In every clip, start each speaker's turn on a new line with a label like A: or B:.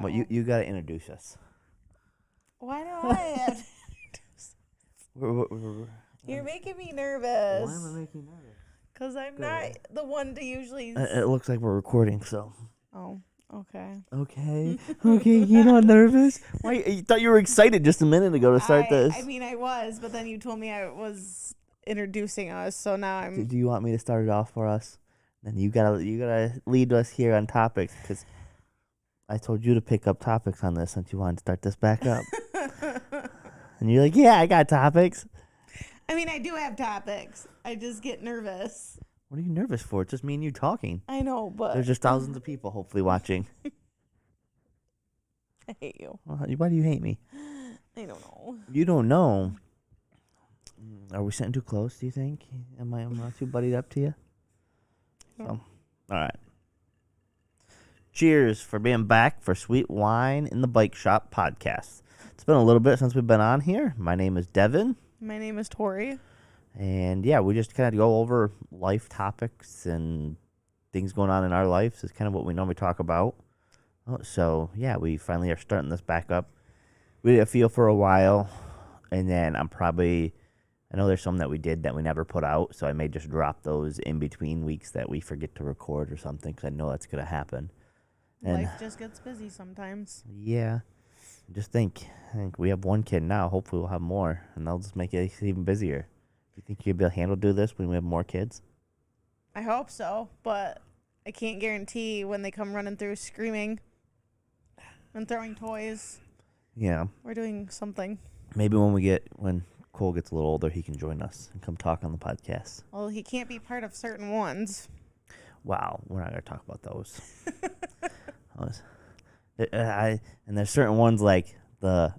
A: But you gotta introduce us.
B: Why do I have to
A: We're,
B: You're making me
A: why
B: nervous.
A: am I making nervous?
B: Because I'm
A: Go
B: not
A: ahead.
B: the one to usually...
A: It looks like we're recording, so.
B: Oh, okay.
A: Okay. Okay, you're not nervous? Why? You thought you were excited just a minute ago to start this.
B: I mean, I was, but then you told me I was introducing us, so now I'm...
A: Do you want me to start it off for us? Then you gotta lead us here on topics, because I told you to pick up topics on this since you wanted to start this back up. And you're like, yeah, I got topics.
B: I mean, I do have topics. I just get nervous.
A: What are you nervous for? It's just me and you talking.
B: I know, but...
A: There's just thousands of people hopefully watching.
B: I hate you.
A: Why do you hate me?
B: I don't know.
A: You don't know. Are we sitting too close, do you think? Am I too buddied up to you? So, all right. Cheers for being back for Sweet Wine in the Bike Shop podcast. It's been a little bit since we've been on here. My name is Devin.
B: My name is Tori.
A: And yeah, we just kind of go over life topics and things going on in our lives. It's kind of what we normally talk about. So yeah, we finally are starting this back up. We did a feel for a while, and then I know there's some that we did that we never put out, so I may just drop those in between weeks that we forget to record or something, because I know that's going to happen. And
B: Life just gets busy sometimes.
A: yeah, I think we have one kid now. Hopefully we'll have more, and they'll just make it even busier. Do you think you'll be able to handle do this when we have more kids?
B: I hope so, but I can't guarantee when they come running through screaming and throwing toys.
A: Yeah.
B: We're doing something.
A: Maybe when Cole gets a little older, he can join us and come talk on the podcast.
B: Well, he can't be part of certain ones.
A: Wow, we're not going to talk about those. And there's certain ones like the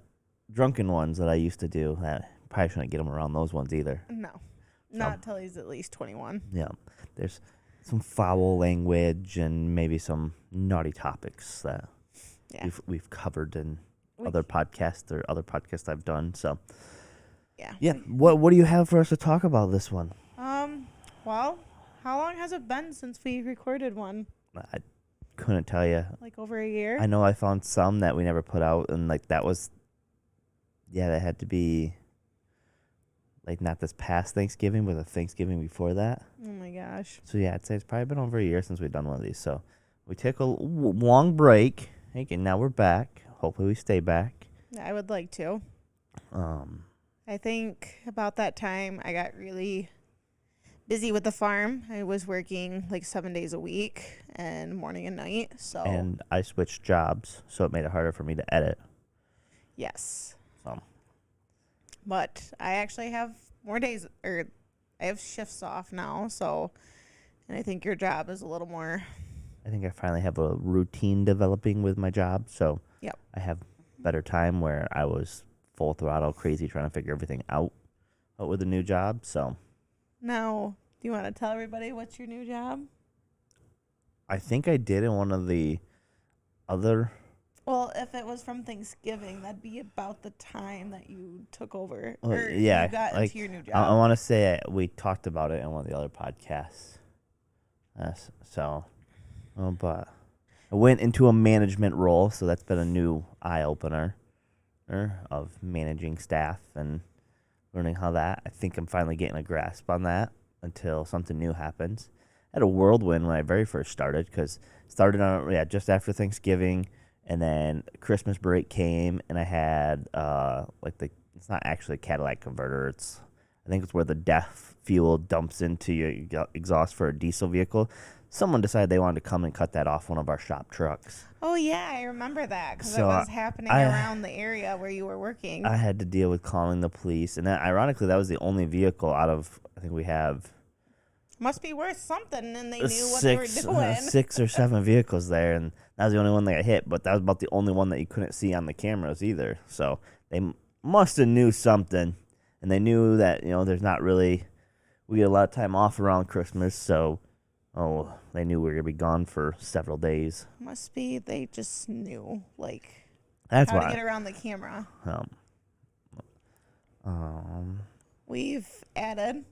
A: drunken ones that I used to do that probably shouldn't get him around those ones either.
B: No, not till he's at least 21.
A: Yeah, there's some foul language and maybe some naughty topics that we've covered in other podcasts I've done. So yeah. What do you have for us to talk about this one?
B: Well, how long has it been since we recorded one?
A: I couldn't tell you.
B: Like over a year?
A: I know I found some that we never put out, and like that had to be like not this past Thanksgiving, but the Thanksgiving before that.
B: Oh my gosh.
A: So yeah, I'd say it's probably been over a year since we've done one of these. So we took a long break, and now we're back. Hopefully we stay back.
B: I would like to. I think about that time I got really busy with the farm. I was working like 7 days a week and morning and night.
A: And I switched jobs, so it made it harder for me to edit.
B: Yes.
A: So.
B: But I actually have more days, or I have shifts off now. So, and I think your job is a little more.
A: I think I finally have a routine developing with my job. So
B: yep.
A: I have better time where I was full throttle crazy trying to figure everything out with a new job. So.
B: Now, do you want to tell everybody what's your new job?
A: I think I did in one of the other.
B: Well, if it was from Thanksgiving, that'd be about the time that you took over.
A: You
B: got into your new job.
A: I want to say we talked about it in one of the other podcasts. But I went into a management role, so that's been a new eye opener of managing staff and learning how that. I think I'm finally getting a grasp on that until something new happens. I had a whirlwind when I very first started, because started on just after Thanksgiving, and then Christmas break came, and I had it's not actually a catalytic converter. I think it's where the DEF fuel dumps into your exhaust for a diesel vehicle. Someone decided they wanted to come and cut that off one of our shop trucks.
B: Oh, yeah, I remember that, because it was happening around the area where you were working.
A: I had to deal with calling the police, and then, ironically, that was the only vehicle out of, I think we have...
B: Must be worth something, and they knew what they were doing.
A: 6 or 7 vehicles there, and that was the only one that got hit, but that was about the only one that you couldn't see on the cameras either. So they must have knew something, and they knew that, there's not really... We get a lot of time off around Christmas, so... they knew we were going to be gone for several days.
B: Must be they just knew,
A: That's
B: how
A: why.
B: to get around the camera. We've added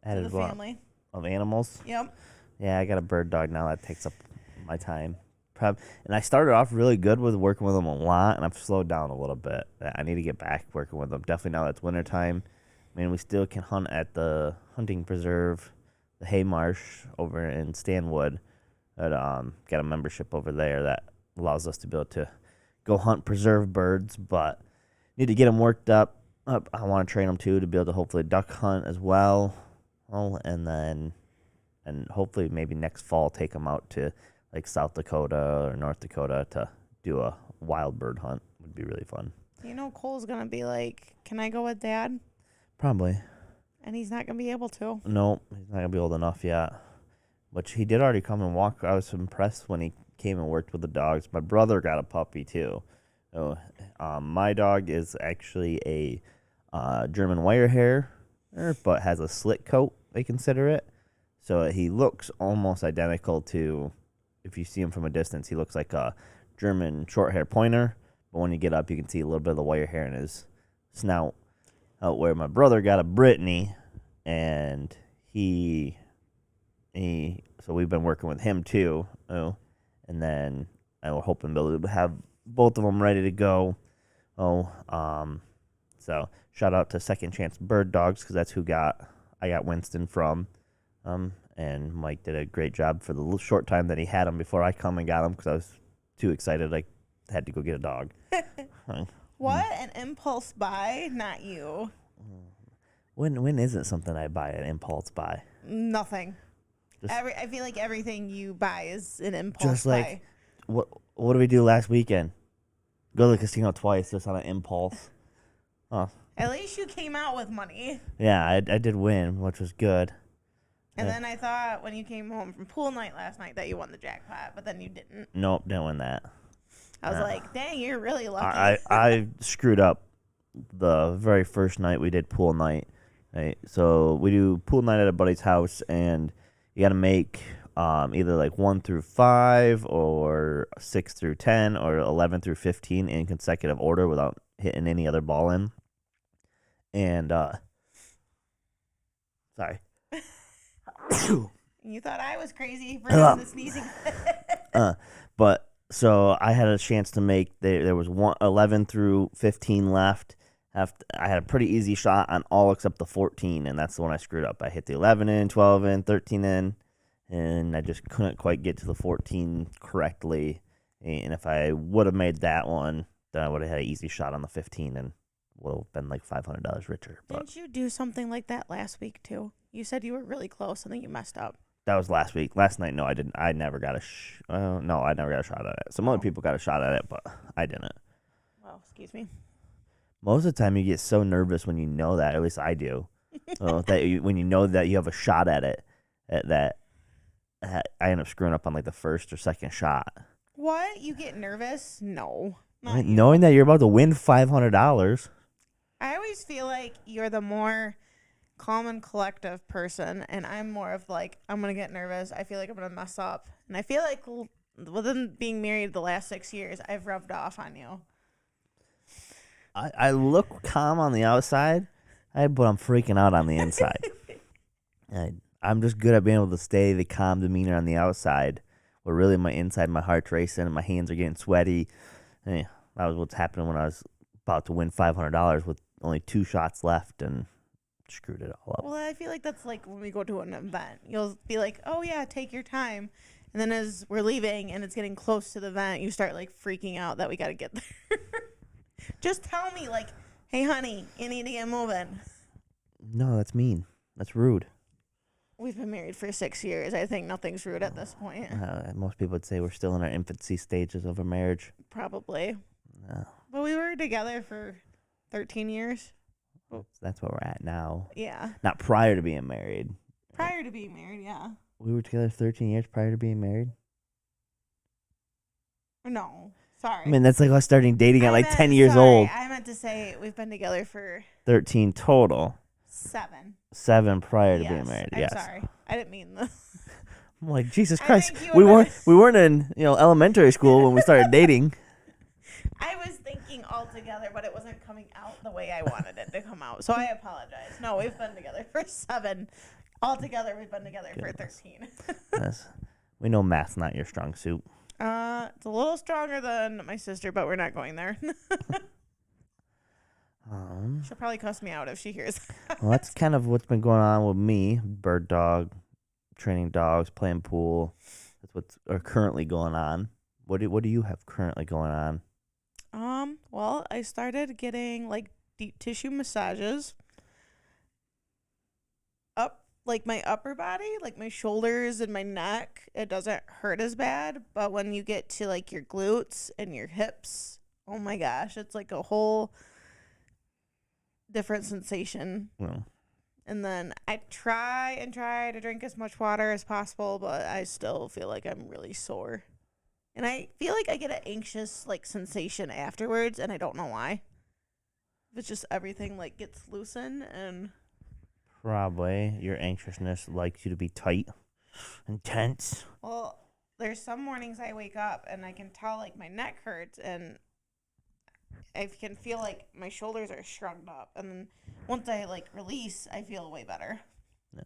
B: to the
A: what?
B: family.
A: Of animals?
B: Yep.
A: Yeah, I got a bird dog now that takes up my time. And I started off really good with working with them a lot, and I've slowed down a little bit. I need to get back working with them. Definitely now that it's wintertime. I mean, we still can hunt at the hunting preserve, the Haymarsh over in Stanwood. Got a membership over there that allows us to be able to go hunt preserve birds, but need to get them worked up. I want to train them too to be able to hopefully duck hunt as well. And hopefully maybe next fall take them out to like South Dakota or North Dakota to do a wild bird hunt. Would be really fun.
B: You know, Cole's gonna be like, "Can I go with Dad?"
A: Probably.
B: And he's not gonna be able to.
A: Nope, he's not gonna be old enough yet. Which he did already come and walk. I was impressed when he came and worked with the dogs. My brother got a puppy too. So, my dog is actually a German wire hair, but has a slit coat. They consider it. So he looks almost identical to, if you see him from a distance, he looks like a German short hair pointer. But when you get up, you can see a little bit of the wire hair in his snout. Where my brother got a Brittany, and so we've been working with him too. And then I will hoping to have both of them ready to go. So shout out to Second Chance Bird Dogs, because that's who I got Winston from. And Mike did a great job for the short time that he had him before I come and got him, because I was too excited. I had to go get a dog.
B: What? An impulse buy? Not you.
A: When isn't something I buy an impulse buy?
B: Nothing. I feel like everything you buy is an impulse
A: just like, buy. What did we do last weekend? Go to the casino twice just on an impulse. Oh.
B: At least you came out with money.
A: Yeah, I did win, which was good.
B: And then I thought when you came home from pool night last night that you won the jackpot, but then you didn't.
A: Nope, didn't win that.
B: I was like, dang, you're really lucky.
A: I screwed up the very first night we did pool night. Right? So we do pool night at a buddy's house, and you got to make either like 1 through 5 or 6 through 10 or 11 through 15 in consecutive order without hitting any other ball in. And, sorry.
B: You thought I was crazy for doing the sneezing.
A: But so I had a chance to make, there was 11 through 15 left. I had a pretty easy shot on all except the 14, and that's the one I screwed up. I hit the 11 in, 12 in, 13 in, and I just couldn't quite get to the 14 correctly. And if I would have made that one, then I would have had an easy shot on the 15 and would have been like $500 richer. But
B: didn't you do something like that last week too? You said you were really close and then you messed up.
A: That was last week. Last night, no, I didn't. I never got a no, I never got a shot at it. Some other people got a shot at it, but I didn't.
B: Well, excuse me.
A: Most of the time, you get so nervous when you know that. At least I do. When you know that you have a shot at it, that I end up screwing up on like the first or second shot.
B: What? You get nervous? No.
A: Knowing that you're about to win $500.
B: I always feel like you're the more calm and collective person, and I'm more of like, I'm going to get nervous. I feel like I'm going to mess up. And I feel like within being married the last 6 years, I've rubbed off on you.
A: I look calm on the outside, but I'm freaking out on the inside. I'm just good at being able to stay the calm demeanor on the outside, but really my inside, my heart's racing and my hands are getting sweaty. That was what's happening when I was about to win $500 with only 2 shots left and screwed it all up.
B: Well, I feel like that's like when we go to an event. You'll be like, oh, yeah, take your time. And then as we're leaving and it's getting close to the event, you start like freaking out that we got to get there. Just tell me, like, hey, honey, you need to get moving.
A: No, that's mean. That's rude.
B: We've been married for 6 years. I think nothing's rude at this point.
A: Most people would say we're still in our infancy stages of a marriage.
B: Probably.
A: No.
B: But we were together for 13 years.
A: That's where we're at now.
B: Yeah.
A: Not prior to being married.
B: Prior to being married, yeah.
A: We were together 13 years prior to being married?
B: No. Sorry.
A: I mean, that's like us starting dating at like 10 years old.
B: I meant to say we've been together for
A: 13 total.
B: 7.
A: 7 prior to being married.
B: I'm
A: yes.
B: sorry. I didn't mean this.
A: I'm like, Jesus Christ. We weren't in, elementary school when we started dating.
B: I was thinking all together, but it wasn't coming out the way I wanted it to come out. So I apologize. No, we've been together for 7 Altogether, we've been together for
A: Goodness.
B: 13.
A: Yes. We know math's not your strong suit.
B: It's a little stronger than my sister, but we're not going there. She'll probably cuss me out if she hears.
A: Well, that's kind of what's been going on with me. Bird dog, training dogs, playing pool. That's what's currently going on. What do you have currently going on?
B: Well, I started getting like deep tissue massages up like my upper body, like my shoulders and my neck. It doesn't hurt as bad, but when you get to like your glutes and your hips, oh my gosh, it's like a whole different sensation.
A: Well,
B: And then I try to drink as much water as possible, but I still feel like I'm really sore. And I feel like I get an anxious like sensation afterwards, and I don't know why. It's just everything like gets loosened, and
A: probably your anxiousness likes you to be tight and tense.
B: well, there's some mornings I wake up and I can tell like my neck hurts, and I can feel like my shoulders are shrugged up, and then once I like release, I feel way better.
A: Yeah.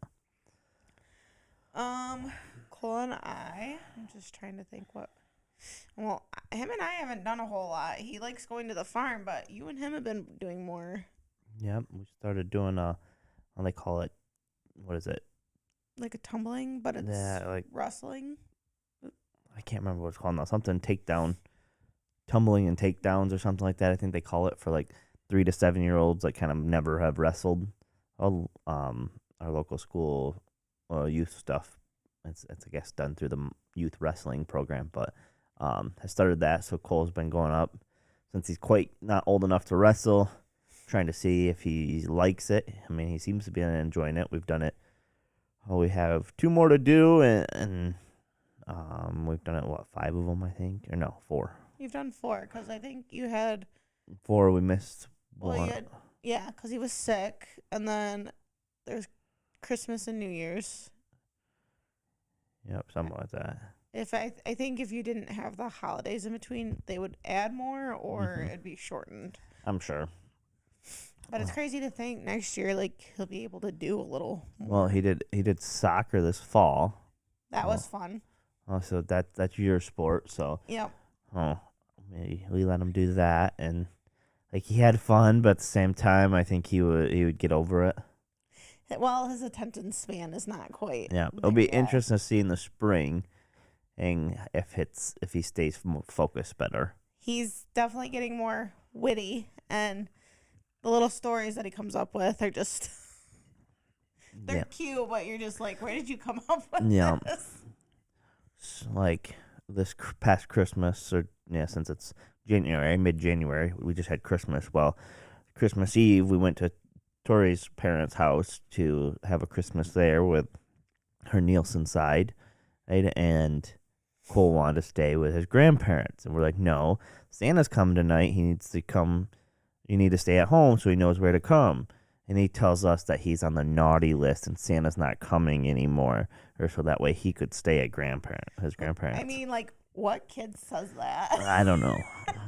B: Cole and I'm just trying to think what. Well, him and I haven't done a whole lot. He likes going to the farm, but you and him have been doing more.
A: Yep, we started doing what they call it. What is it?
B: Like a tumbling, but it's
A: like
B: wrestling.
A: I can't remember what it's called now. Something takedown, tumbling and takedowns or something like that. I think they call it for like 3 to 7 year olds that kind of never have wrestled. Our local school youth stuff. It's I guess done through the youth wrestling program, but I started that. So Cole's been going up since he's quite not old enough to wrestle, trying to see if he likes it. I mean, he seems to be enjoying it. We've done it. We have 2 more to do, and we've done it, 5 of them, I think? Or no, 4.
B: You've done 4, because I think you had...
A: 4 we missed.
B: Well,
A: one.
B: Yeah, because he was sick, and then there's Christmas and New Year's.
A: Yep, something like that.
B: I think if you didn't have the holidays in between, they would add more, or
A: Mhm.
B: it'd be shortened.
A: I'm sure.
B: But it's crazy to think next year, like, he'll be able to do a little more.
A: Well, he did soccer this fall.
B: That was fun.
A: Oh, so that's your sport. So
B: Yep.
A: maybe we let him do that, and like he had fun, but at the same time, I think he would get over it.
B: Well, his attention span is not quite.
A: Yeah, it'll be
B: there yet.
A: interesting to see in the spring, and if he stays focused better.
B: He's definitely getting more witty, and the little stories that he comes up with are just they're cute, but you're just like, where did you come up with this?
A: Like this past Christmas, or since it's mid-January, we just had Christmas. Well, Christmas Eve, we went to Tori's parents' house to have a Christmas there with her Nielsen side, right? And Cole wanted to stay with his grandparents, and we're like, no, Santa's coming tonight. He needs to come. You need to stay at home so he knows where to come. And he tells us that he's on the naughty list and Santa's not coming anymore, or so that way he could stay at his grandparents.
B: I mean, like, what kid says that?
A: I don't know.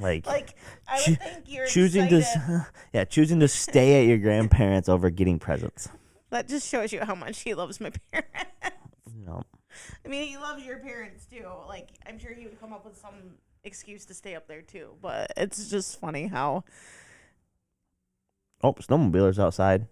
A: Like
B: I would think you're
A: choosing
B: excited.
A: choosing to stay at your grandparents over getting presents.
B: That just shows you how much he loves my parents.
A: No.
B: I mean, he loves your parents too. Like, I'm sure he would come up with some excuse to stay up there too. But it's just funny how.
A: Oh, snowmobilers outside.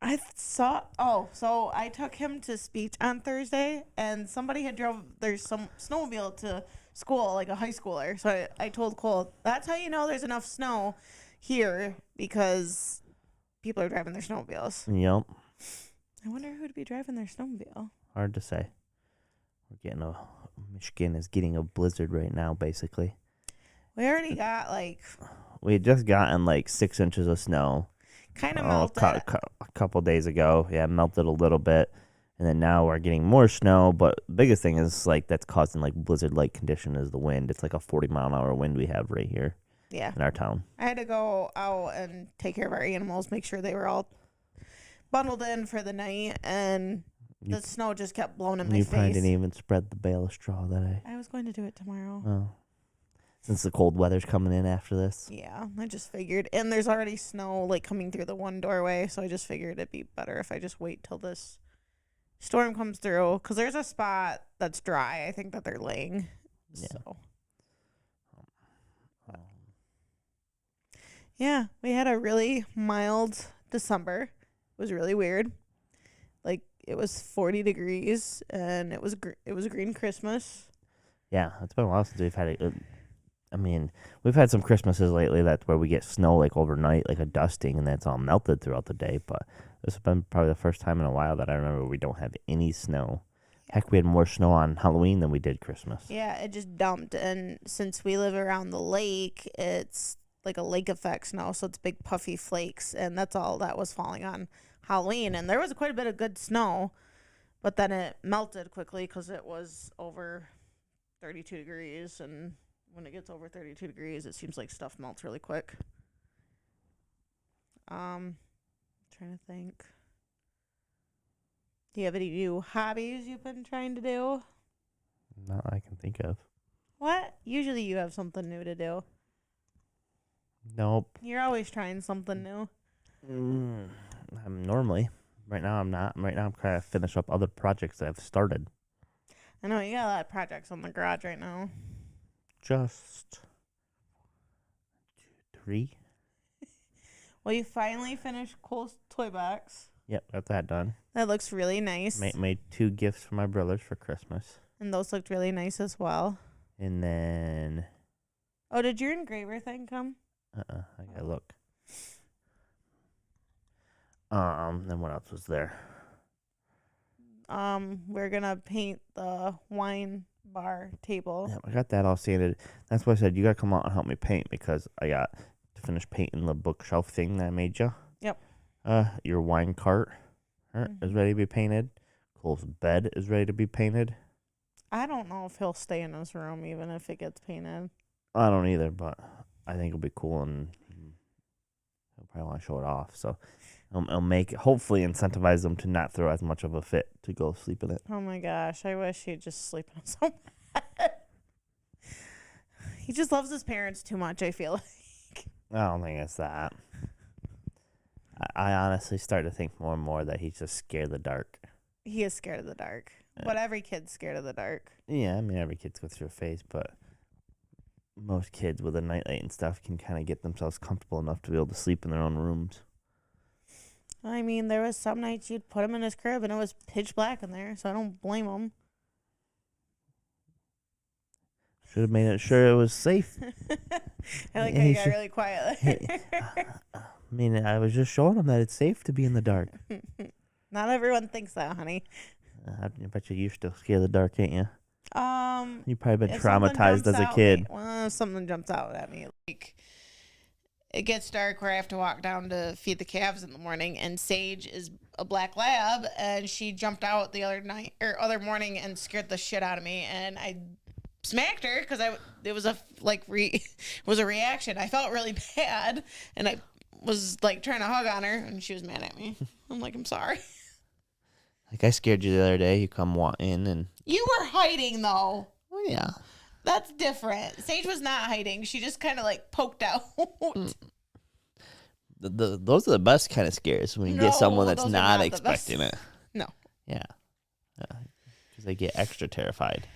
B: I saw. Oh, so I took him to speech on Thursday, and somebody had drove there's some snowmobile to school, like a high schooler. So I told Cole, that's how you know there's enough snow here, because people are driving their snowmobiles.
A: Yep.
B: I wonder who would be driving their snowmobile.
A: Hard to say. Michigan is getting a blizzard right now, basically.
B: We already got
A: We had just gotten 6 inches of snow.
B: Kind of melted.
A: A couple days ago. Yeah, melted a little bit. And then now we're getting more snow. But the biggest thing is that's causing blizzard-like condition is the wind. It's like a 40-mile-an-hour wind we have right here.
B: Yeah.
A: In our town.
B: I had to go out and take care of our animals, make sure they were all bundled in for the night, and the snow just kept blowing in my face.
A: You probably didn't even spread the bale of straw that
B: I was going to do it tomorrow.
A: Oh. since the cold weather's coming in after this.
B: Yeah, I just figured. And there's already snow like coming through the one doorway, so I just figured it'd be better if I just wait till this storm comes through. Because there's a spot that's dry, I think, that they're laying.
A: Yeah.
B: So,
A: Um,
B: yeah, we had a really mild December. It was really weird. Like, it was 40 degrees, and it was a green Christmas.
A: Yeah, it's been a while since we've had it. I mean, we've had some Christmases lately that's where we get snow like overnight, like a dusting, and that's all melted throughout the day. But this has been probably the first time in a while that I remember we don't have any snow. Heck, we had more snow on Halloween than we did Christmas.
B: Yeah, it just dumped. And since we live around the lake, it's like a lake effect snow. So it's big puffy flakes. And that's all that was falling on Halloween. And there was quite a bit of good snow. But then it melted quickly because it was over 32 degrees. And when it gets over 32 degrees, it seems like stuff melts really quick. Trying to think. Do you have any new hobbies you've been trying to do?
A: Not that I can think of.
B: What? Usually you have something new to do.
A: Nope.
B: You're always trying something new.
A: I'm normally. Right now I'm not. Right now I'm trying to finish up other projects that I've started.
B: I know you got a lot of projects on the garage right now.
A: Just 3.
B: Well, you finally finished Cole's toy box.
A: Yep, got that done.
B: That looks really nice.
A: Made 2 gifts for my brothers for Christmas.
B: And those looked really nice as well.
A: And then...
B: Oh, did your engraver thing come?
A: I gotta look. Then what else was there?
B: We're gonna paint the wine bar table.
A: Yeah, I got that all sanded. That's why I said you gotta come out and help me paint because I got to finish painting the bookshelf thing that I made you.
B: Yep.
A: Your wine cart is ready to be painted. Cole's bed is ready to be painted.
B: I don't know if he'll stay in his room even if it gets painted.
A: I don't either, but I think it'll be cool and he'll probably want to show it off. So it'll hopefully incentivize them to not throw as much of a fit to go sleep in it.
B: Oh my gosh, I wish he'd just sleep in his own bed. He just loves his parents too much, I feel like.
A: I don't think it's that. I honestly start to think more and more that he's just scared of the dark.
B: He is scared of the dark. But every kid's scared of the dark.
A: Yeah, I mean, every kid's go through a phase, but most kids with a nightlight and stuff can kind of get themselves comfortable enough to be able to sleep in their own rooms.
B: I mean, there was some nights you'd put him in his crib and it was pitch black in there, so I don't blame him.
A: Should have made sure it was safe.
B: I like how you got really quiet there.
A: I mean, I was just showing him that it's safe to be in the dark.
B: Not everyone thinks that, honey.
A: I bet you're still scared of the dark, ain't you? You probably been
B: if something
A: traumatized
B: jumps
A: as a
B: out
A: kid.
B: if something jumps out at me, like it gets dark where I have to walk down to feed the calves in the morning, and Sage is a black lab, and she jumped out the other morning and scared the shit out of me, and I smacked her because it was a reaction. I felt really bad, and I was like trying to hug on her, and she was mad at me. I'm like, I'm sorry.
A: Like I scared you the other day. You come in and...
B: You were hiding, though.
A: Oh, yeah.
B: That's different. Sage was not hiding. She just kind of like poked out.
A: Those are the best kind of scares when you get someone that's not expecting it.
B: No.
A: Yeah. Because they get extra terrified.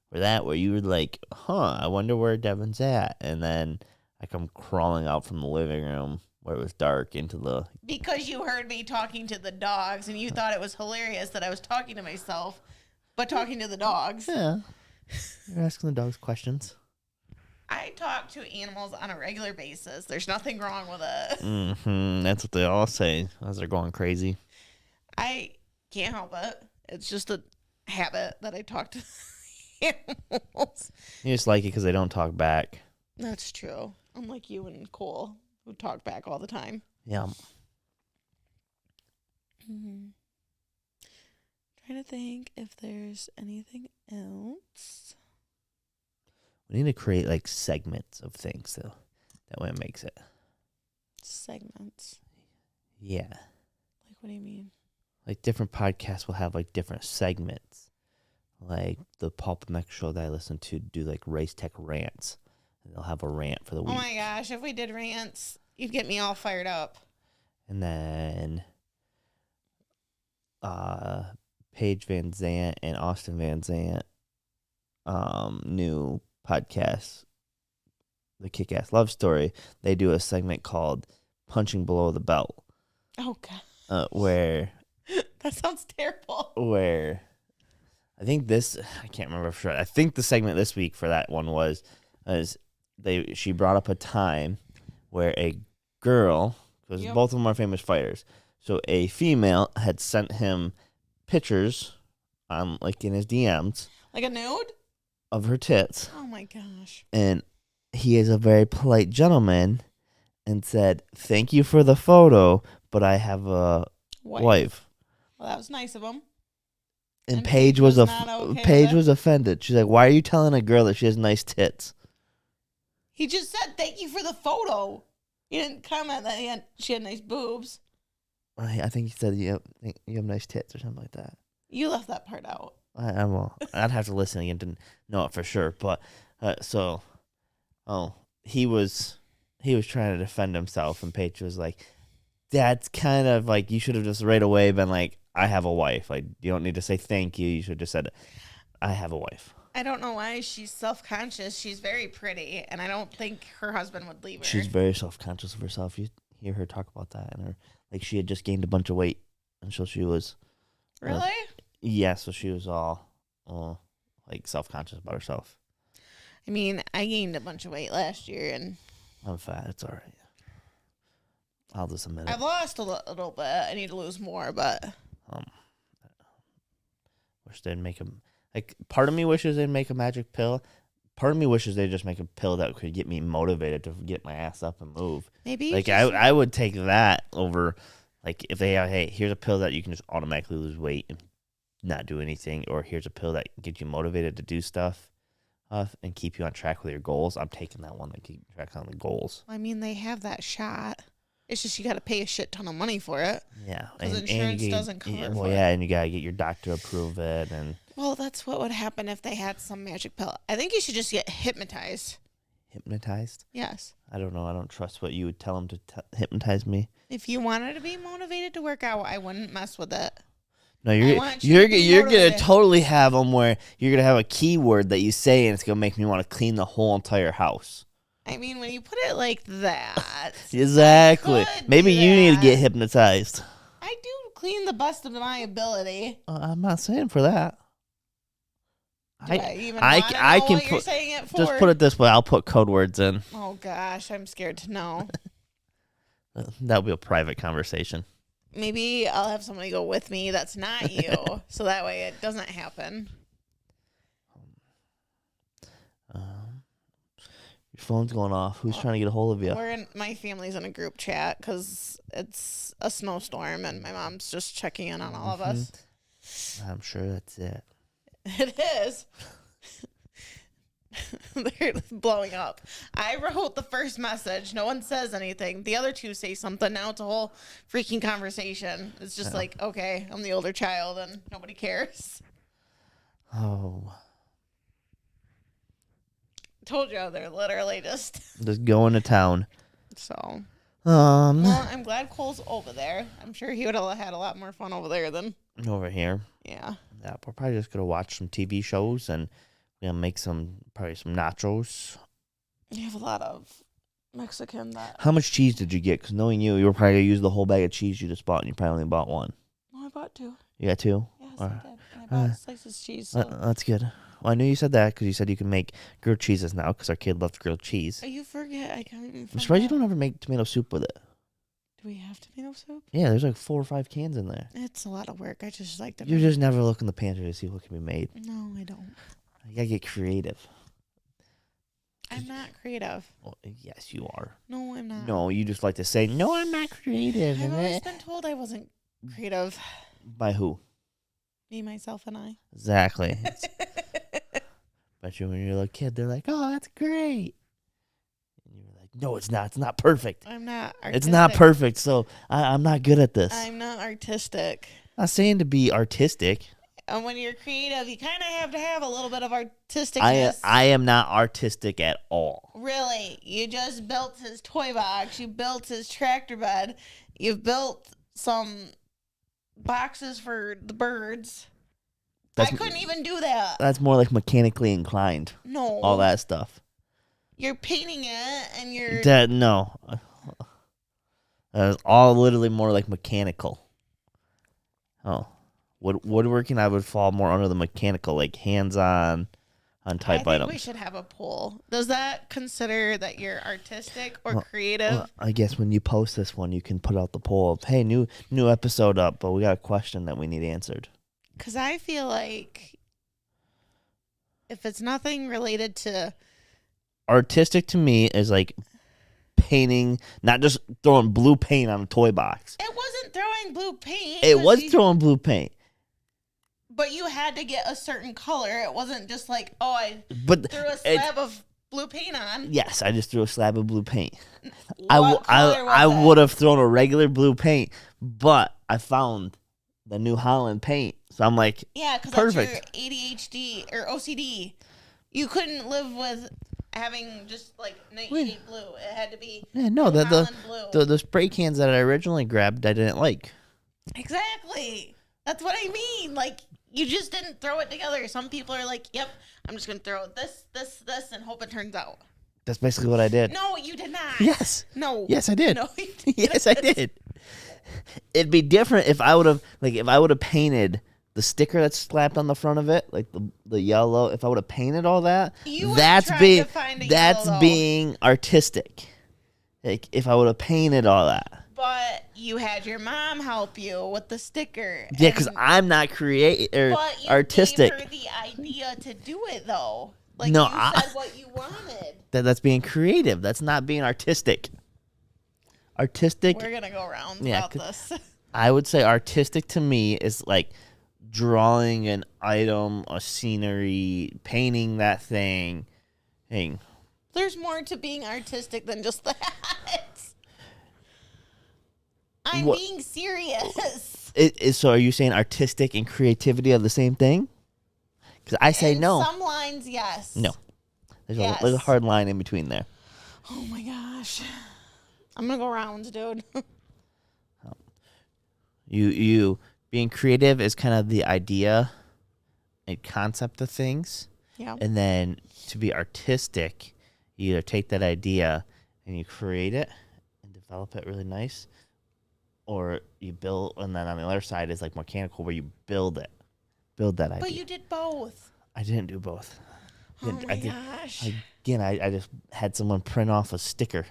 A: Where you were like, I wonder where Devin's at. And then I come crawling out from the living room where it was dark into the...
B: Because you heard me talking to the dogs and you thought it was hilarious that I was talking to myself, but talking to the dogs.
A: Yeah. You're asking the dogs questions.
B: I talk to animals on a regular basis. There's nothing wrong with it.
A: Mm-hmm. That's what they all say as they're going crazy.
B: I can't help it. It's just a habit that I talk to animals.
A: You just like it because they don't talk back.
B: That's true. Unlike you and Cole, who talk back all the time.
A: Yeah.
B: Trying to think if there's anything else.
A: We need to create like segments of things though. That way it makes it.
B: Segments.
A: Yeah.
B: Like what do you mean?
A: Like different podcasts will have like different segments. Like the Pulp MX show that I listen to do like race tech rants. And they'll have a rant for the week.
B: Oh my gosh, if we did rants, you'd get me all fired up.
A: And then Paige Van Zant and Austin Van Zant new podcast, The Kick-Ass Love Story. They do a segment called Punching Below the Belt.
B: Oh God.
A: Where
B: that sounds terrible.
A: Where I think I can't remember for sure. I think the segment this week for that one was she brought up a time where a girl, because both of them are famous fighters, so a female had sent him pictures like in his DMs.
B: Like a nude?
A: Of her tits.
B: Oh my gosh.
A: And he is a very polite gentleman and said, "Thank you for the photo, but I have a wife."
B: Well, that was nice of him.
A: And Paige was offended. She's like, "Why are you telling a girl that she has nice tits?"
B: He just said, "Thank you for the photo." He didn't comment that she had nice boobs.
A: I think he said you have nice tits or something like that.
B: You left that part out.
A: I'd have to listen again to know it for sure. But he was trying to defend himself, and Paige was like, "That's kind of like, you should have just right away been like, I have a wife. Like, you don't need to say thank you. You should have just said, I have a wife."
B: I don't know why she's self-conscious. She's very pretty, and I don't think her husband would leave her.
A: She's very self-conscious of herself. You hear her talk about that, and like she had just gained a bunch of weight, and so she was.
B: Really?
A: Yeah, so she was all like self-conscious about herself.
B: I mean, I gained a bunch of weight last year, and
A: I'm fat. It's all right. I'll just admit it.
B: I've lost a little bit. I need to lose more, but
A: wish they'd make them. Like, part of me wishes they'd make a magic pill. Part of me wishes they'd just make a pill that could get me motivated to get my ass up and move.
B: Maybe.
A: Like, I would take that over, like, if they have, hey, here's a pill that you can just automatically lose weight and not do anything, or here's a pill that gets you motivated to do stuff and keep you on track with your goals. I'm taking that one that keep track on the goals.
B: I mean, they have that shot. It's just you got to pay a shit ton of money for it.
A: Yeah.
B: Because insurance doesn't cover it.
A: Well, yeah, and you got to get your doctor to approve it.
B: Well, that's what would happen if they had some magic pill. I think you should just get hypnotized.
A: Hypnotized?
B: Yes.
A: I don't know. I don't trust what you would tell them to hypnotize me.
B: If you wanted to be motivated to work out, I wouldn't mess with it.
A: No, you're gonna totally have them where you're gonna have a keyword that you say and it's gonna make me want to clean the whole entire house.
B: I mean, when you put it like that,
A: exactly. Maybe you need to get hypnotized.
B: I do clean the best of my ability.
A: I'm not saying for that.
B: I can put.
A: Just put it this way. I'll put code words in.
B: Oh gosh, I'm scared to know.
A: That'll be a private conversation.
B: Maybe I'll have somebody go with me that's not you, so that way it doesn't happen.
A: Your phone's going off. Who's trying to get a hold of you?
B: My family's in a group chat because it's a snowstorm, and my mom's just checking in on all of us.
A: I'm sure that's it.
B: It is. They're blowing up. I wrote the first message. No one says anything. The other two say something. Now it's a whole freaking conversation. It's just like, okay, I'm the older child and nobody cares.
A: Oh.
B: Told you, they're literally just
A: going to town.
B: So. Well, I'm glad Cole's over there. I'm sure he would have had a lot more fun over there than
A: over here.
B: Yeah.
A: Yeah, we're probably just gonna watch some TV shows and make probably some nachos.
B: You have a lot of Mexican that.
A: How much cheese did you get? Because knowing you were probably gonna use the whole bag of cheese you just bought, and you probably only bought one.
B: No, I bought two.
A: You got two?
B: Yes, I did. And I bought slices of cheese. So.
A: That's good. Well, I knew you said that because you said you can make grilled cheeses now because our kid loves grilled cheese.
B: Oh, you forget. I can't even.
A: I'm surprised you don't ever make tomato soup with it.
B: Do we have tomato soup?
A: Yeah, there's like 4 or 5 cans in there.
B: It's a lot of work. I just like to.
A: You just never look in the pantry to see what can be made.
B: No, I don't.
A: You gotta get creative.
B: I'm not creative.
A: Well, yes, you are.
B: No, I'm not.
A: No, you just like to say, no, I'm not creative.
B: I've always been told I wasn't creative.
A: By who?
B: Me, myself, and I.
A: Exactly. But when you're a little kid, they're like, oh, that's great. And you're like, no, it's not. It's not perfect.
B: I'm not artistic.
A: It's not perfect, so I'm not good at this.
B: I'm not artistic.
A: I'm not saying to be artistic.
B: And when you're creative, you kind of have to have a little bit of artisticness.
A: I am not artistic at all.
B: Really, you just built his toy box. You built his tractor bed. You've built some boxes for the birds. I couldn't even do that.
A: That's more like mechanically inclined.
B: No.
A: All that stuff.
B: You're painting it and you're...
A: No. That is all literally more like mechanical. Oh. Woodworking, I would fall more under the mechanical, like hands-on type items.
B: I think we should have a poll. Does that consider that you're artistic or creative?
A: Well, I guess when you post this one, you can put out the poll of, hey, new episode up, but we got a question that we need answered.
B: Because I feel like if it's nothing related to...
A: Artistic to me is like painting, not just throwing blue paint on a toy box.
B: It wasn't throwing blue paint.
A: It was throwing blue paint.
B: But you had to get a certain color. It wasn't just like, I threw a slab of blue paint on.
A: Yes, I just threw a slab of blue paint.
B: I
A: would have thrown a regular blue paint, but I found the New Holland paint. So I'm like,
B: yeah, because
A: perfect.
B: That's your ADHD or OCD. You couldn't live with having just like nightshade blue. It had to be New Holland blue.
A: The spray cans that I originally grabbed, I didn't like.
B: Exactly. That's what I mean. Like, you just didn't throw it together. Some people are like, yep, I'm just going to throw this, and hope it turns out.
A: That's basically what I did.
B: No, you did not.
A: Yes.
B: No.
A: Yes, I did.
B: No, you didn't.
A: Yes, I did. It'd be different if I would have painted the sticker that's slapped on the front of it, like the yellow. If I would have painted all that, that's being artistic. Like if I would have painted all that.
B: But you had your mom help you with the sticker.
A: Yeah, because I'm not artistic.
B: But you gave her the idea to do it, though. Like,
A: no,
B: you said what you wanted.
A: That's being creative. That's not being artistic. Artistic.
B: We're going to go around about this.
A: I would say artistic to me is like drawing an item, a scenery, painting that thing.
B: There's more to being artistic than just that. I'm being serious.
A: So are you saying artistic and creativity are the same thing? Because I say no.
B: Some lines, yes.
A: No. There's a hard line in between there.
B: Oh, my gosh. I'm going to go rounds, dude.
A: You being creative is kind of the idea and concept of things.
B: Yeah.
A: And then to be artistic, you either take that idea and you create it and develop it really nice, or you build, and then on the other side is like mechanical where you build that idea.
B: But you did both.
A: I didn't do both.
B: Oh my gosh.
A: Again, I just had someone print off a sticker.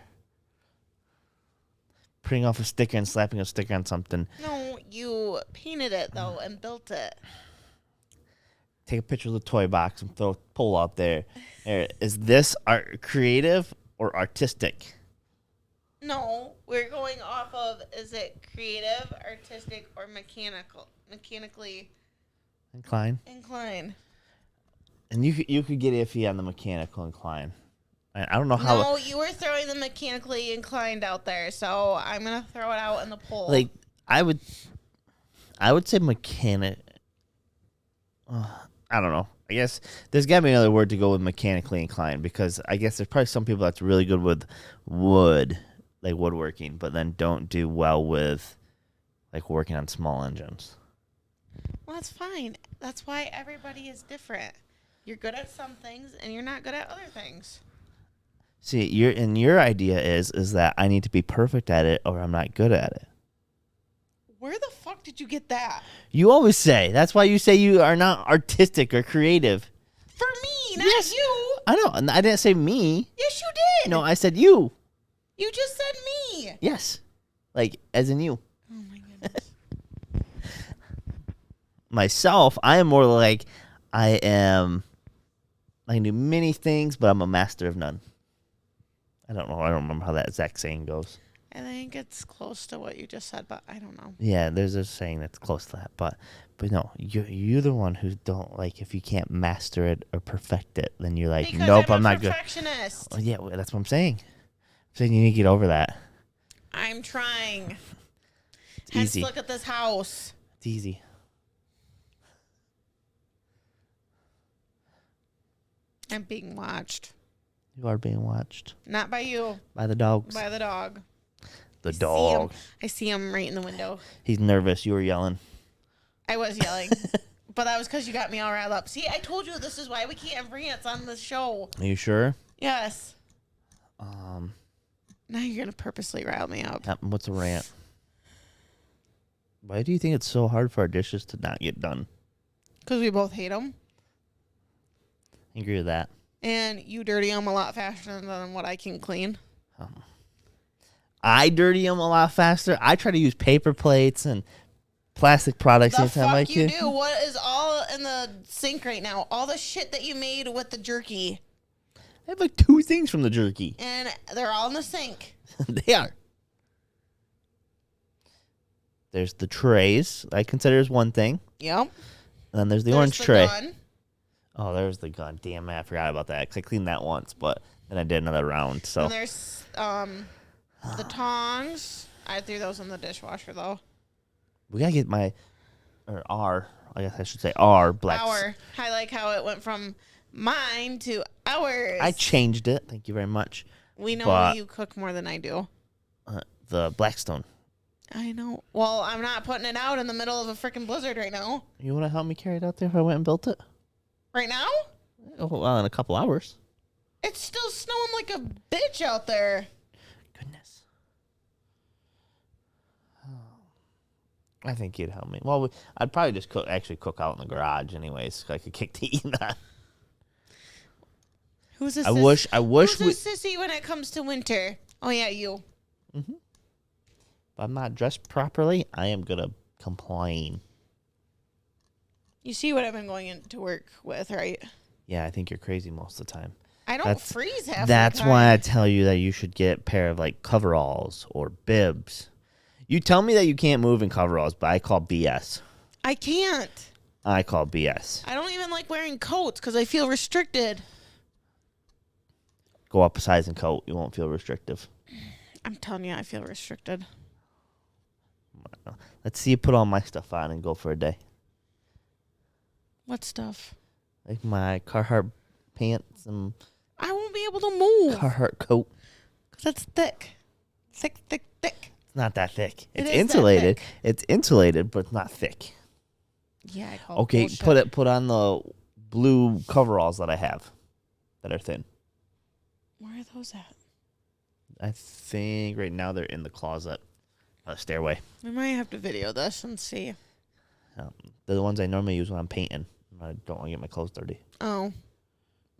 A: Printing off a sticker and slapping a sticker on something.
B: No, you painted it, though, and built it.
A: Take a picture of the toy box and throw a poll out there. Is this creative or artistic?
B: No, we're going off of, is it creative, artistic, or mechanically
A: inclined? And you could get iffy on the mechanical incline. I don't know how.
B: No, you were throwing the mechanically inclined out there, so I'm gonna throw it out in the poll.
A: Like I would say mechanic. I don't know. I guess there's got to be another word to go with mechanically inclined, because I guess there's probably some people that's really good with wood, like woodworking, but then don't do well with like working on small engines.
B: Well, that's fine. That's why everybody is different. You're good at some things and you're not good at other things.
A: See, your idea is that I need to be perfect at it or I'm not good at it.
B: Where the fuck did you get that?
A: You always say. That's why you say you are not artistic or creative.
B: For me, not you.
A: I know. And I didn't say me.
B: Yes, you did.
A: No, I said you.
B: You just said me.
A: Yes. Like, as in you.
B: Oh, my goodness.
A: Myself, I am more like I can do many things, but I'm a master of none. I don't know. I don't remember how that exact saying goes.
B: I think it's close to what you just said, but I don't know.
A: Yeah, there's a saying that's close to that, but no, you're the one who don't like, if you can't master it or perfect it, then you're like,
B: because
A: nope, I'm
B: not
A: good.
B: Perfectionist.
A: Oh, yeah, well, that's what I'm saying. I'm saying you need to get over that.
B: I'm trying.
A: It's easy.
B: Look at this house.
A: It's easy.
B: I'm being watched.
A: You are being watched.
B: Not by you.
A: By the dogs.
B: By the dog.
A: The dog.
B: I see him right in the window.
A: He's nervous. You were yelling.
B: I was yelling. But that was because you got me all riled up. See, I told you this is why we can't have rants on this show.
A: Are you sure?
B: Yes. Now you're going to purposely rile me up.
A: What's a rant? Why do you think it's so hard for our dishes to not get done?
B: Because we both hate them.
A: I agree with that.
B: And you dirty them a lot faster than what I can clean.
A: I dirty them a lot faster. I try to use paper plates and plastic products
B: The
A: anytime I
B: fuck you
A: can.
B: do? What is all in the sink right now? All the shit that you made with the jerky.
A: I have like 2 things from the jerky.
B: And they're all in the sink.
A: They are. There's the trays. I consider as one thing.
B: Yep.
A: And then there's the
B: There's
A: orange
B: the
A: tray.
B: gun.
A: Oh, there's the gun. Damn it, I forgot about that. 'Cause I cleaned that once, but then I did another round. So
B: And there's the tongs. I threw those in the dishwasher though.
A: we gotta get I guess I should say our black.
B: I like how it went from mine to ours.
A: I changed it. Thank you very much.
B: We know
A: but-
B: you cook more than I do.
A: The Blackstone.
B: I know. Well, I'm not putting it out in the middle of a freaking blizzard right now.
A: You want to help me carry it out there if I went and built it?
B: Right now?
A: Oh, well, in a couple hours.
B: It's still snowing like a bitch out there.
A: Goodness. I think you'd help me. Well, I'd probably just cook out in the garage anyways. So I could kick the heat in that.
B: Who's a
A: I wish
B: Who's
A: we.
B: a sissy when it comes to winter? Oh yeah, you.
A: If I'm not dressed properly, I am gonna complain.
B: You see what I've been going into work with, right?
A: Yeah, I think you're crazy most of the time.
B: I don't freeze half
A: That's
B: the time.
A: why I tell you that you should get a pair of like coveralls or bibs. You tell me that you can't move in coveralls, but I call BS.
B: I can't.
A: I call BS.
B: I don't even like wearing coats because I feel restricted.
A: Go up a size in coat. You won't feel restrictive.
B: I'm telling you, I feel restricted.
A: Let's see you put all my stuff on and go for a day.
B: What stuff?
A: Like my Carhartt pants and
B: I won't be able to move.
A: Carhartt coat.
B: Because that's thick. Thick, thick, thick.
A: It's not that thick.
B: It
A: It's
B: is that
A: insulated.
B: thick.
A: It's insulated, but it's not thick.
B: Yeah, I call
A: Okay,
B: it bullshit.
A: put on the blue coveralls that I have that are thin.
B: Where are those at?
A: I think right now they're in the closet, stairway.
B: We might have to video this and see.
A: They're the ones I normally use when I'm painting. I don't want to get my clothes dirty.
B: Oh.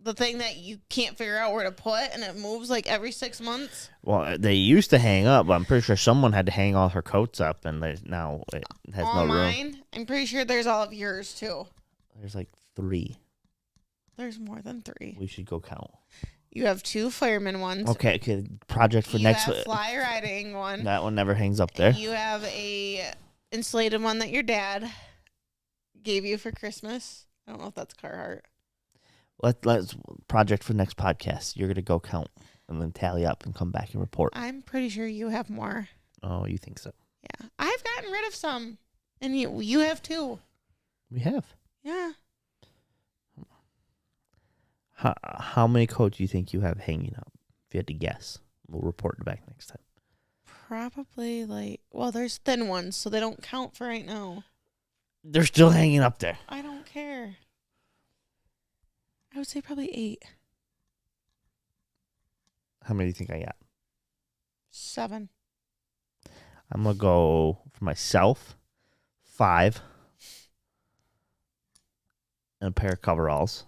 B: The thing that you can't figure out where to put and it moves like every 6 months?
A: Well, they used to hang up, but I'm pretty sure someone had to hang all her coats up, and now it has
B: All
A: no room.
B: mine? I'm pretty sure there's all of yours too.
A: There's like 3.
B: There's more than 3.
A: We should go count.
B: You have 2 fireman ones.
A: Okay. Project for
B: You
A: next.
B: have fly riding one.
A: That one never hangs up there.
B: You have a insulated one that your dad gave you for Christmas. I don't know if that's Carhartt.
A: Let's project for next podcast. You're gonna go count and then tally up and come back and report.
B: I'm pretty sure you have more.
A: Oh, you think so?
B: Yeah. I've gotten rid of some. And you have too.
A: We have.
B: Yeah.
A: How many coats do you think you have hanging up? If you had to guess, we'll report it back next time.
B: Probably there's thin ones, so they don't count for right now.
A: They're still hanging up there.
B: I don't care. I would say probably 8.
A: How many do you think I got?
B: 7.
A: I'm gonna go for myself 5 and a pair of coveralls.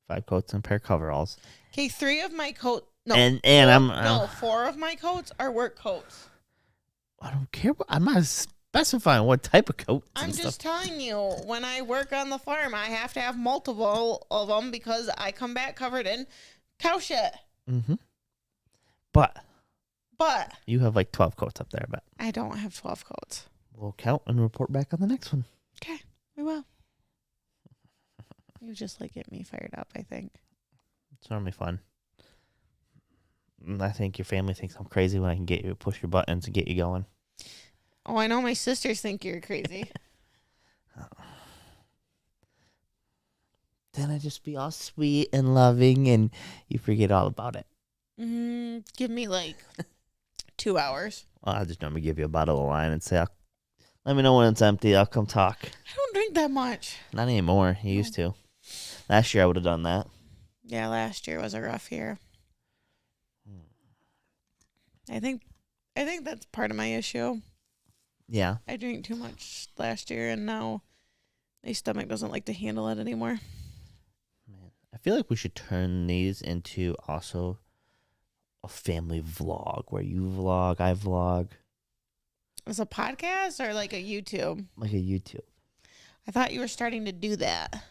A: 5 coats and a pair of coveralls.
B: Okay, 3 of my coat. No,
A: And
B: no, 4 of my coats are work coats.
A: I don't care. I'm not specifying what type of coats.
B: I'm
A: and
B: just
A: stuff.
B: telling you, when I work on the farm, I have to have multiple of them because I come back covered in cow shit.
A: Mm-hmm. But
B: But
A: you have like 12 coats up there. But
B: I don't have 12 coats.
A: we'll count and report back on the next one.
B: Okay, we will. You just get me fired up, I think.
A: It's normally fun. And I think your family thinks I'm crazy when I can get you push your buttons and get you going.
B: Oh, I know my sisters think you're crazy.
A: then I just be all sweet and loving, and you forget all about it.
B: Give me like 2 hours.
A: Well, I'll just normally give you a bottle of wine and say, let me know when it's empty. I'll come talk.
B: I don't drink that much.
A: Not anymore. You used to. Last year I would have done that.
B: Yeah, last year was a rough year. I think that's part of my issue.
A: Yeah.
B: I drank too much last year, and now my stomach doesn't like to handle it anymore.
A: Man, I feel like we should turn these into also a family vlog where you vlog, I vlog.
B: It's a podcast or like a YouTube?
A: Like a YouTube.
B: I thought you were starting to do that.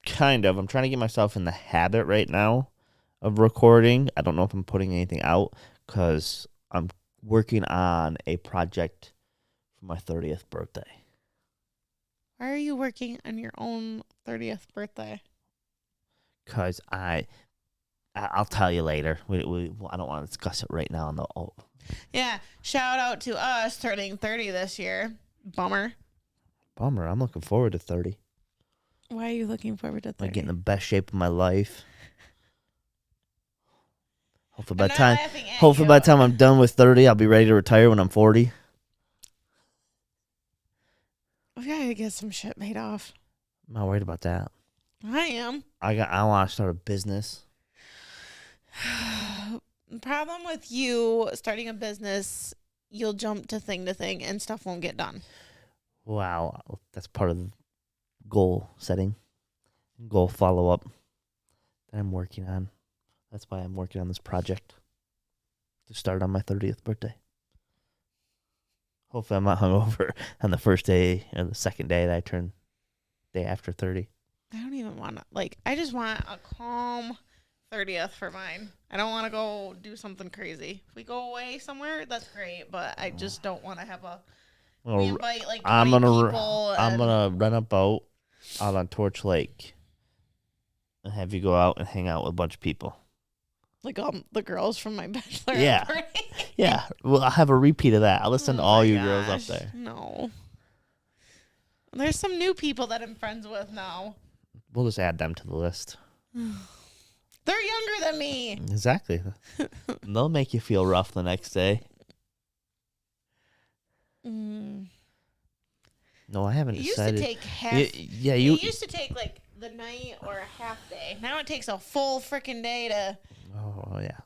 A: Kind of. I'm trying to get myself in the habit right now of recording. I don't know if I'm putting anything out because I'm working on a project for my 30th birthday.
B: Why are you working on your own 30th birthday?
A: Because I'll tell you later. I don't want to discuss it right now.
B: Yeah, shout out to us turning 30 this year. Bummer.
A: I'm looking forward to 30.
B: Why are you looking forward to 30?
A: Like getting the best shape of my life. Hopefully by the time I'm done with 30, I'll be ready to retire when I'm 40.
B: We gotta get some shit made off.
A: I'm not worried about that.
B: I am.
A: I want to start a business.
B: The problem with you starting a business, you'll jump to thing and stuff won't get done.
A: Wow, that's part of the goal setting, goal follow up that I'm working on. That's why I'm working on this project to start on my 30th birthday. Hopefully, I'm not hungover on the first day or the second day that I turn day after 30.
B: I don't even want to, I just want a calm 30th for mine. I don't want to go do something crazy. If we go away somewhere, that's great, but I just don't want to have we invite like 20 people.
A: I'm gonna rent a boat out on Torch Lake and have you go out and hang out with a bunch of people.
B: Like the girls from my bachelor
A: party. Yeah. Well, I'll have a repeat of that. I'll listen to all you girls up there.
B: No. There's some new people that I'm friends with now.
A: We'll just add them to the list.
B: They're younger than me.
A: Exactly. They'll make you feel rough the next day. No, I haven't decided.
B: Used to take half.
A: You
B: used to take like the night or a half day. Now it takes a full freaking day to.
A: Oh yeah.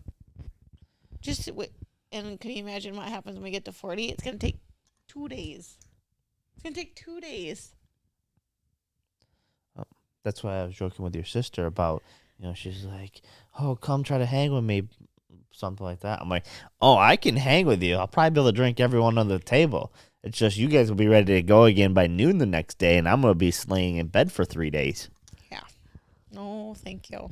B: And can you imagine what happens when we get to 40? It's gonna take 2 days. It's gonna take 2 days.
A: Oh, that's why I was joking with your sister about. She's like, "Oh, come try to hang with me," something like that. I'm like, "Oh, I can hang with you. I'll probably be able to drink everyone on the table. It's just you guys will be ready to go again by noon the next day, and I'm going to be laying in bed for 3 days."
B: Yeah. No, thank you.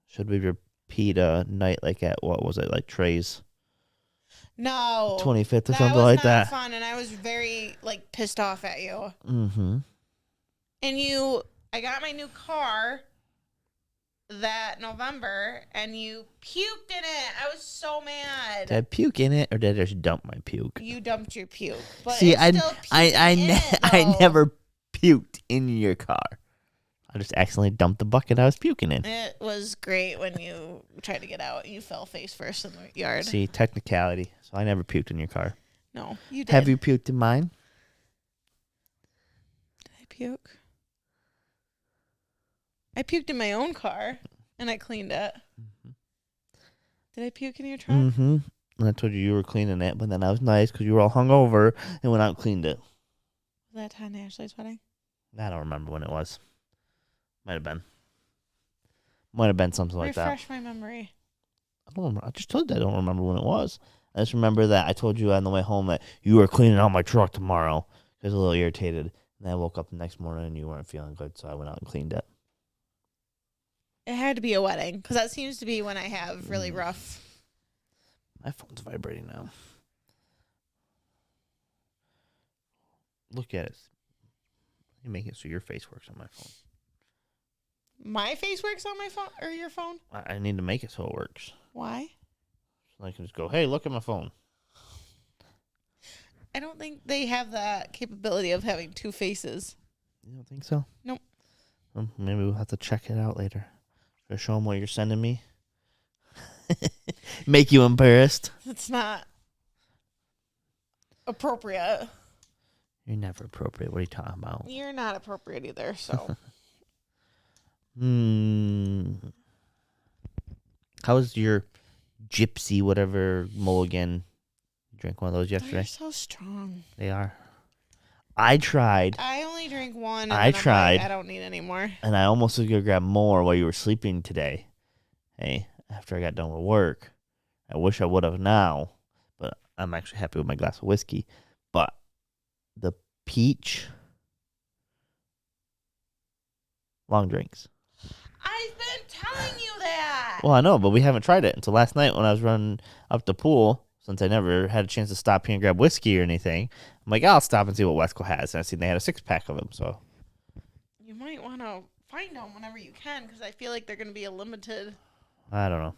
A: Should we repeat a night like at, what was it, like Trey's?
B: No.
A: 25th or something like that?
B: That was not fun, and I was very, pissed off at you.
A: Mm-hmm.
B: And I got my new car that November, and you puked in it. I was so mad.
A: Did I puke in it, or did I just dump my puke?
B: You dumped your puke. But
A: see,
B: I
A: never puked in your car. I just accidentally dumped the bucket I was puking in.
B: It was great when you tried to get out. You fell face first in the yard.
A: See, technicality. So I never puked in your car.
B: No, you did.
A: Have you puked in mine?
B: Did I puke? I puked in my own car, and I cleaned it. Mm-hmm. Did I puke in your truck?
A: Mm-hmm. And I told you were cleaning it, but then I was nice because you were all hungover and went out and cleaned it.
B: Was that time Ashley's wedding?
A: I don't remember when it was. Might have been something like that.
B: Refresh my memory.
A: I don't remember. I just told you I don't remember when it was. I just remember that I told you on the way home that you were cleaning out my truck tomorrow. I was a little irritated. And I woke up the next morning and you weren't feeling good, so I went out and cleaned it.
B: It had to be a wedding, because that seems to be when I have really rough.
A: My phone's vibrating now. Look at it. You make it so your face works on my phone.
B: My face works on my phone or your phone?
A: I need to make it so it works.
B: Why?
A: So I can just go, hey, look at my phone.
B: I don't think they have that capability of having two faces.
A: You don't think so?
B: Nope.
A: Maybe we'll have to check it out later. Should I show them what you're sending me? Make you embarrassed.
B: It's not appropriate.
A: You're never appropriate. What are you talking about?
B: You're not appropriate either, so.
A: How was your gypsy, whatever, mulligan? You drank one of those yesterday?
B: They're so strong.
A: They are. I tried.
B: I only drank one. And
A: I
B: then
A: tried.
B: I'm like, I don't need any more.
A: And I almost was going to grab more while you were sleeping today. Hey, after I got done with work. I wish I would have now. But I'm actually happy with my glass of whiskey. But the peach long drinks.
B: I've been telling you that.
A: Well, I know, but we haven't tried it until last night when I was running up the pool. Since I never had a chance to stop here and grab whiskey or anything, I'm like, I'll stop and see what Wesco has. And I seen they had a 6-pack of them, so.
B: You might want to find them whenever you can, because I feel like they're going to be a limited.
A: I don't know.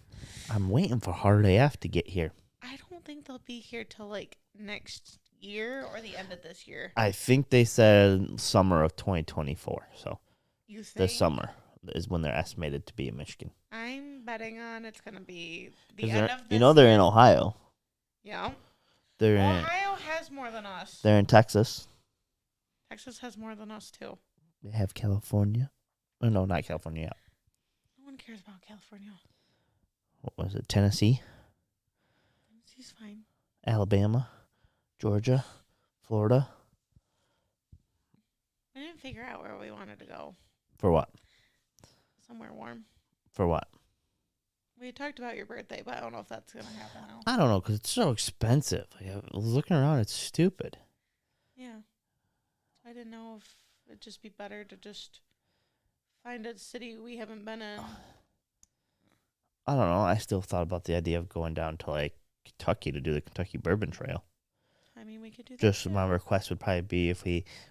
A: I'm waiting for Hard AF to get here.
B: I don't think they'll be here till like next year or the end of this year.
A: I think they said summer of 2024, so.
B: You think?
A: This summer is when they're estimated to be in Michigan.
B: I'm betting on it's going to be the end of this
A: You know they're
B: year.
A: in Ohio.
B: Yeah.
A: Ohio
B: has more than us.
A: They're in Texas.
B: Texas has more than us, too.
A: They have California. Oh, no, not California.
B: No one cares about California.
A: What was it? Tennessee?
B: Tennessee's fine.
A: Alabama? Georgia? Florida?
B: We didn't figure out where we wanted to go.
A: For what?
B: Somewhere warm.
A: For what?
B: We talked about your birthday, but I don't know if that's going to happen now.
A: I don't know, because it's so expensive. Like, I was looking around, it's stupid.
B: Yeah. I didn't know if it'd just be better to just find a city we haven't been in.
A: I don't know. I still thought about the idea of going down to, like, Kentucky to do the Kentucky Bourbon Trail.
B: I mean, we could do that.
A: Just
B: too.
A: my request would probably be if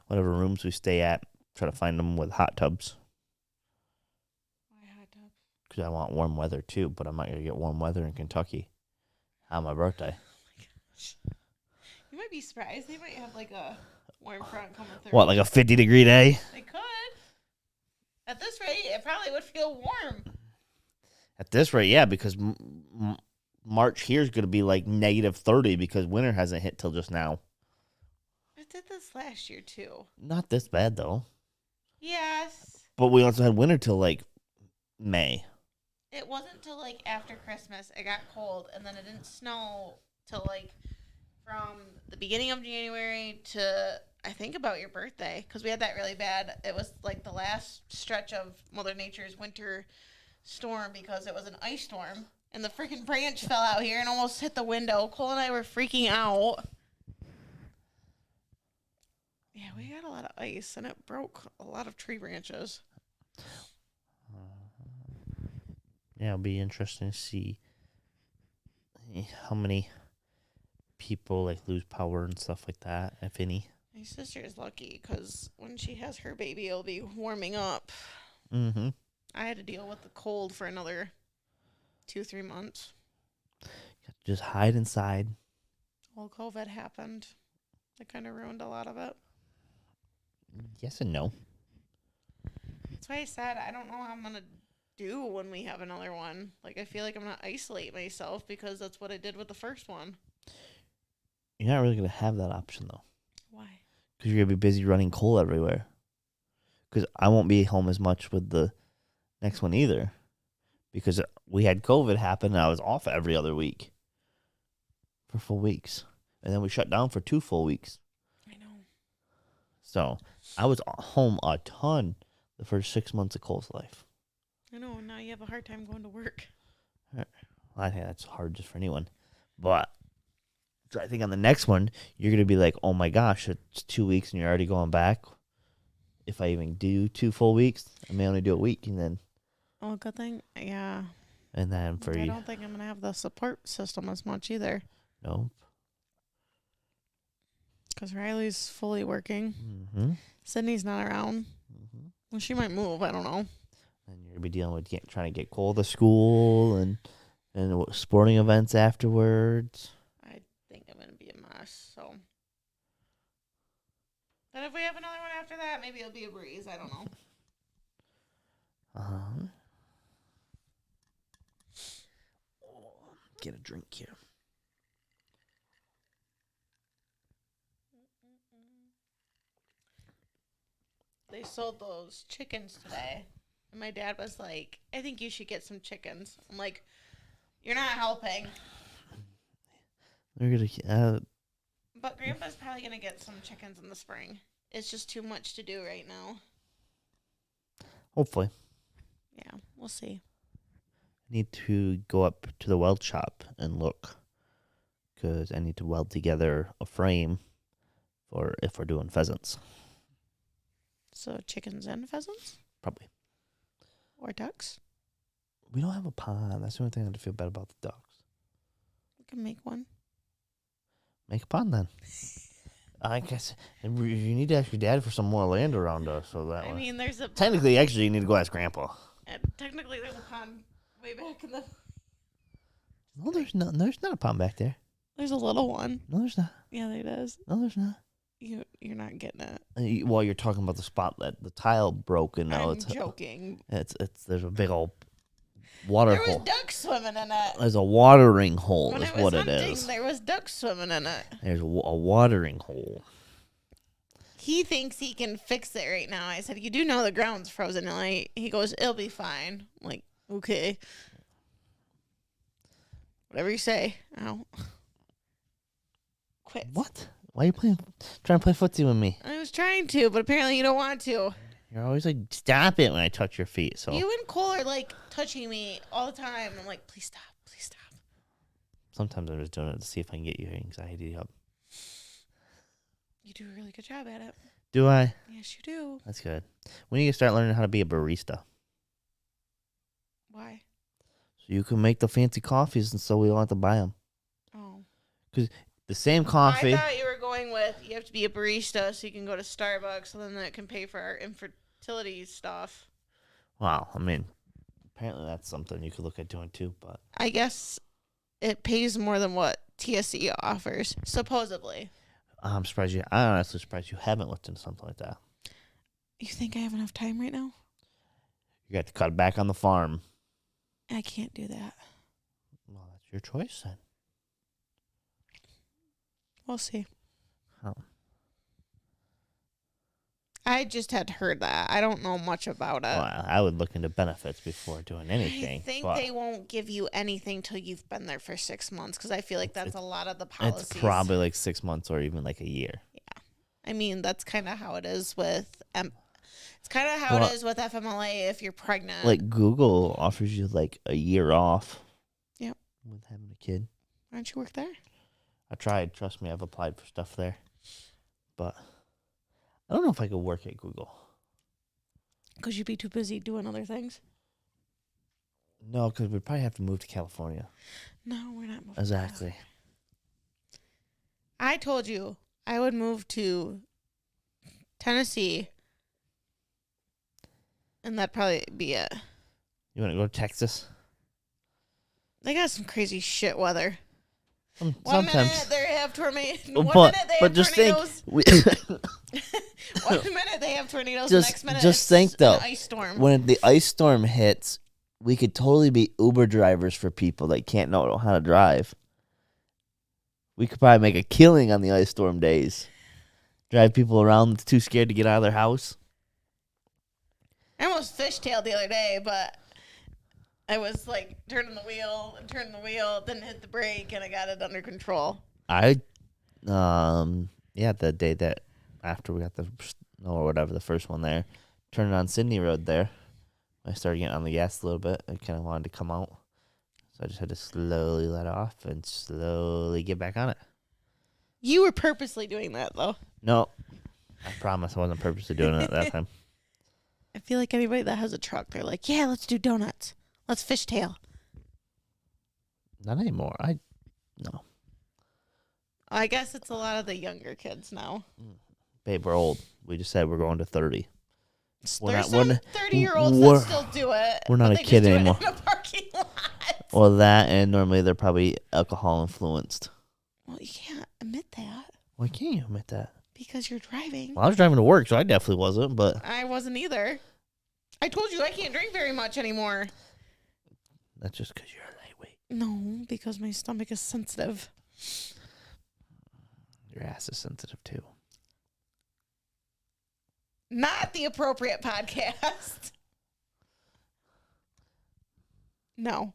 A: whatever rooms we stay at, try to find them with hot tubs.
B: Why hot tub?
A: Because I want warm weather too, but I'm not going to get warm weather in Kentucky on my birthday.
B: Oh my gosh. You might be surprised. They might have like a warm front coming through.
A: What, like a 50-degree day?
B: They could. At this rate, it probably would feel warm.
A: At this rate, yeah, because March here is going to be like -30 because winter hasn't hit till just now.
B: It did this last year too.
A: Not this bad, though.
B: Yes.
A: But we also had winter till like May.
B: It wasn't till like after Christmas. It got cold, and then it didn't snow till like from the beginning of January to I think about your birthday, because we had that really bad. It was like the last stretch of Mother Nature's winter storm because it was an ice storm, and the freaking branch fell out here and almost hit the window. Cole and I were freaking out. Yeah, we had a lot of ice, and it broke a lot of tree branches.
A: Yeah, it'll be interesting to see how many people like lose power and stuff like that, if any.
B: My sister is lucky because when she has her baby, it'll be warming up.
A: Mm-hmm.
B: I had to deal with the cold for another 2-3 months.
A: Just hide inside.
B: Well, COVID happened. It kind of ruined a lot of it.
A: Yes and no.
B: That's why I said I don't know how I'm going to do when we have another one. Like, I feel like I'm going to isolate myself because that's what I did with the first one.
A: You're not really going to have that option, though.
B: Why?
A: Because you're going to be busy running coal everywhere. Because I won't be home as much with the next one either. Because we had COVID happen and I was off every other week. For full weeks. And then we shut down for 2 full weeks.
B: I know.
A: So I was home a ton the first 6 months of Cole's life.
B: I know. Now you have a hard time going to work.
A: Well, I think that's hard just for anyone. But so I think on the next one, you're going to be like, oh my gosh, it's 2 weeks and you're already going back. If I even do 2 full weeks, I may only do a week and then.
B: Oh, good thing. Yeah.
A: And then for
B: I
A: you.
B: don't think I'm going to have the support system as much either.
A: Nope.
B: Because Riley's fully working.
A: Mm-hmm.
B: Sydney's not around.
A: Mm-hmm.
B: Well, she might move. I don't know.
A: And you're going to be dealing with trying to get Cole to school and sporting events afterwards.
B: I think I'm going to be a mess. So Then if we have another one after that, maybe it'll be a breeze. I don't know.
A: Get a drink here.
B: They sold those chickens today. And my dad was like, I think you should get some chickens. I'm like, you're not helping.
A: We're gonna.
B: But Grandpa's probably going to get some chickens in the spring. It's just too much to do right now.
A: Hopefully.
B: Yeah, we'll see.
A: I need to go up to the weld shop and look. Because I need to weld together a frame for if we're doing pheasants.
B: So chickens and pheasants?
A: Probably.
B: Or ducks?
A: We don't have a pond. That's the only thing I have to feel bad about the ducks.
B: We can make one.
A: Make a pond then. I guess you need to ask your dad for some more land around us. So that
B: I
A: way.
B: mean, there's a...
A: Technically, actually, you need to go ask Grandpa.
B: Technically, there's a pond way back in the...
A: No, there's not. There's not a pond back there.
B: There's a little one.
A: No, there's not.
B: Yeah, there is.
A: No, there's not.
B: You're not getting it.
A: Well, you're talking about the spot that the tile broke, and now
B: I'm
A: it's
B: joking.
A: It's there's a big old water
B: There was
A: hole.
B: ducks swimming in it.
A: There's a watering hole.
B: When
A: Is
B: I was
A: what it
B: hunting,
A: is.
B: there was ducks swimming in it.
A: There's a watering hole.
B: He thinks he can fix it right now. I said, you do know the ground's frozen. And he goes, it'll be fine. I'm like, okay. Whatever you say. Ow. Quit.
A: What? Why are you trying to play footsie with me?
B: I was trying to, but apparently you don't want to.
A: You're always like, stop it when I touch your feet. So
B: You and Cole are like touching me all the time. I'm like, please stop. Please stop.
A: sometimes I'm just doing it to see if I can get your anxiety up.
B: You do a really good job at it.
A: Do I?
B: Yes, you do.
A: That's good. We need to start learning how to be a barista.
B: Why?
A: So you can make the fancy coffees and so we don't have to buy them.
B: Oh.
A: The same coffee.
B: I thought you were going with you have to be a barista so you can go to Starbucks so then that can pay for our infertility stuff.
A: Wow. I mean, apparently that's something you could look at doing too, but
B: I guess it pays more than what TSE offers, supposedly.
A: I'm honestly surprised you haven't looked into something like that.
B: You think I have enough time right now?
A: You got to cut back on the farm.
B: I can't do that.
A: Well, that's your choice then.
B: We'll see.
A: Oh.
B: I just had heard that. I don't know much about it.
A: Well, I would look into benefits before doing anything.
B: I think
A: but
B: they won't give you anything till you've been there for 6 months because I feel like that's a lot of the policies.
A: it's probably like 6 months or even like a year.
B: Yeah. I mean, that's kind of how it is with it's kind of how it is with FMLA if you're pregnant.
A: Like Google offers you like a year off.
B: Yep.
A: With having a kid.
B: Why don't you work there?
A: I tried. Trust me, I've applied for stuff there. But I don't know if I could work at Google.
B: Because you'd be too busy doing other things.
A: No, because we'd probably have to move to California.
B: No, we're not moving.
A: Exactly.
B: I told you I would move to Tennessee. And that'd probably be it.
A: You want to go to Texas?
B: They got some crazy shit weather. One
A: Sometimes.
B: minute they have tornadoes.
A: But just think.
B: One minute they have tornadoes.
A: Just-
B: the next minute
A: just
B: it's
A: think, though,
B: an ice storm.
A: When the ice storm hits, we could totally be Uber drivers for people that can't know how to drive. We could probably make a killing on the ice storm days. Drive people around that's too scared to get out of their house.
B: I almost fishtailed the other day, but I was like turning the wheel, then hit the brake, and I got it under control.
A: The day that after we got the snow or whatever, the first one there, turning on Sydney Road there, I started getting on the gas a little bit. I kind of wanted to come out. So I just had to slowly let off and slowly get back on it.
B: You were purposely doing that, though.
A: No, I promise I wasn't purposely doing it at that time.
B: I feel like anybody that has a truck, they're like, yeah, let's do donuts. Let's fishtail.
A: Not anymore. No.
B: I guess it's a lot of the younger kids now.
A: Babe, we're old. We just said we're going to 30.
B: There's some 30-year-olds that still do it.
A: We're not
B: but
A: a
B: they
A: kid
B: just do it
A: anymore.
B: in a parking lot.
A: Well, that and normally they're probably alcohol influenced.
B: Well, you can't admit that
A: Why can't you admit that?
B: Because you're driving.
A: Well, I was driving to work, so I definitely wasn't, but
B: I wasn't either. I told you I can't drink very much anymore.
A: that's just because you're a lightweight.
B: No, because my stomach is sensitive.
A: Your ass is sensitive, too.
B: Not the appropriate podcast. No.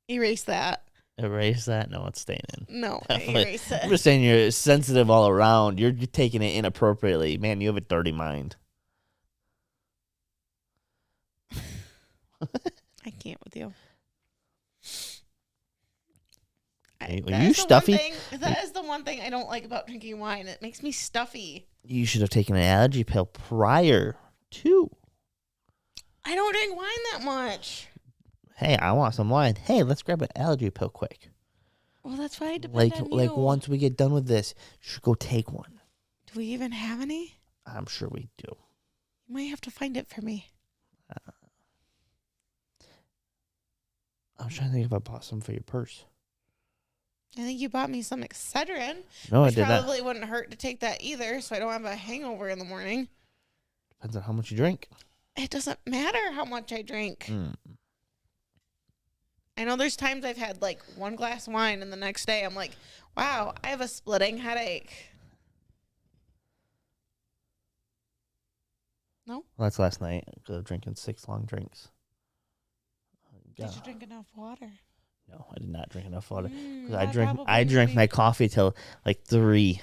B: Erase that.
A: Erase that? No, it's staying in.
B: No,
A: Definitely.
B: erase it.
A: I'm just saying you're sensitive all around. You're taking it inappropriately. Man, you have a dirty mind.
B: I can't with you.
A: Are you
B: That is the
A: stuffy?
B: one thing- That is the one thing I don't like about drinking wine. It makes me stuffy.
A: You should have taken an allergy pill prior to.
B: I don't drink wine that much.
A: Hey, I want some wine. Hey, let's grab an allergy pill quick.
B: Well, that's why I depend
A: Like,
B: on
A: like
B: you.
A: once we get done with this, you should go take one.
B: Do we even have any?
A: I'm sure we do.
B: You might have to find it for me.
A: I was trying to think if I bought some for your purse.
B: I think you bought me some Excedrin.
A: No,
B: which
A: I did not.
B: probably wouldn't hurt to take that either, so I don't have a hangover in the morning.
A: Depends on how much you drink.
B: It doesn't matter how much I drink.
A: Mm.
B: I know there's times I've had like one glass of wine and the next day I'm like, wow, I have a splitting headache. No?
A: Well, that's last night. I was drinking 6 long drinks.
B: Did you drink enough water?
A: No, I did not drink enough water. 'Cause
B: That
A: I
B: probably
A: drank
B: would
A: my
B: be-
A: coffee till like 3.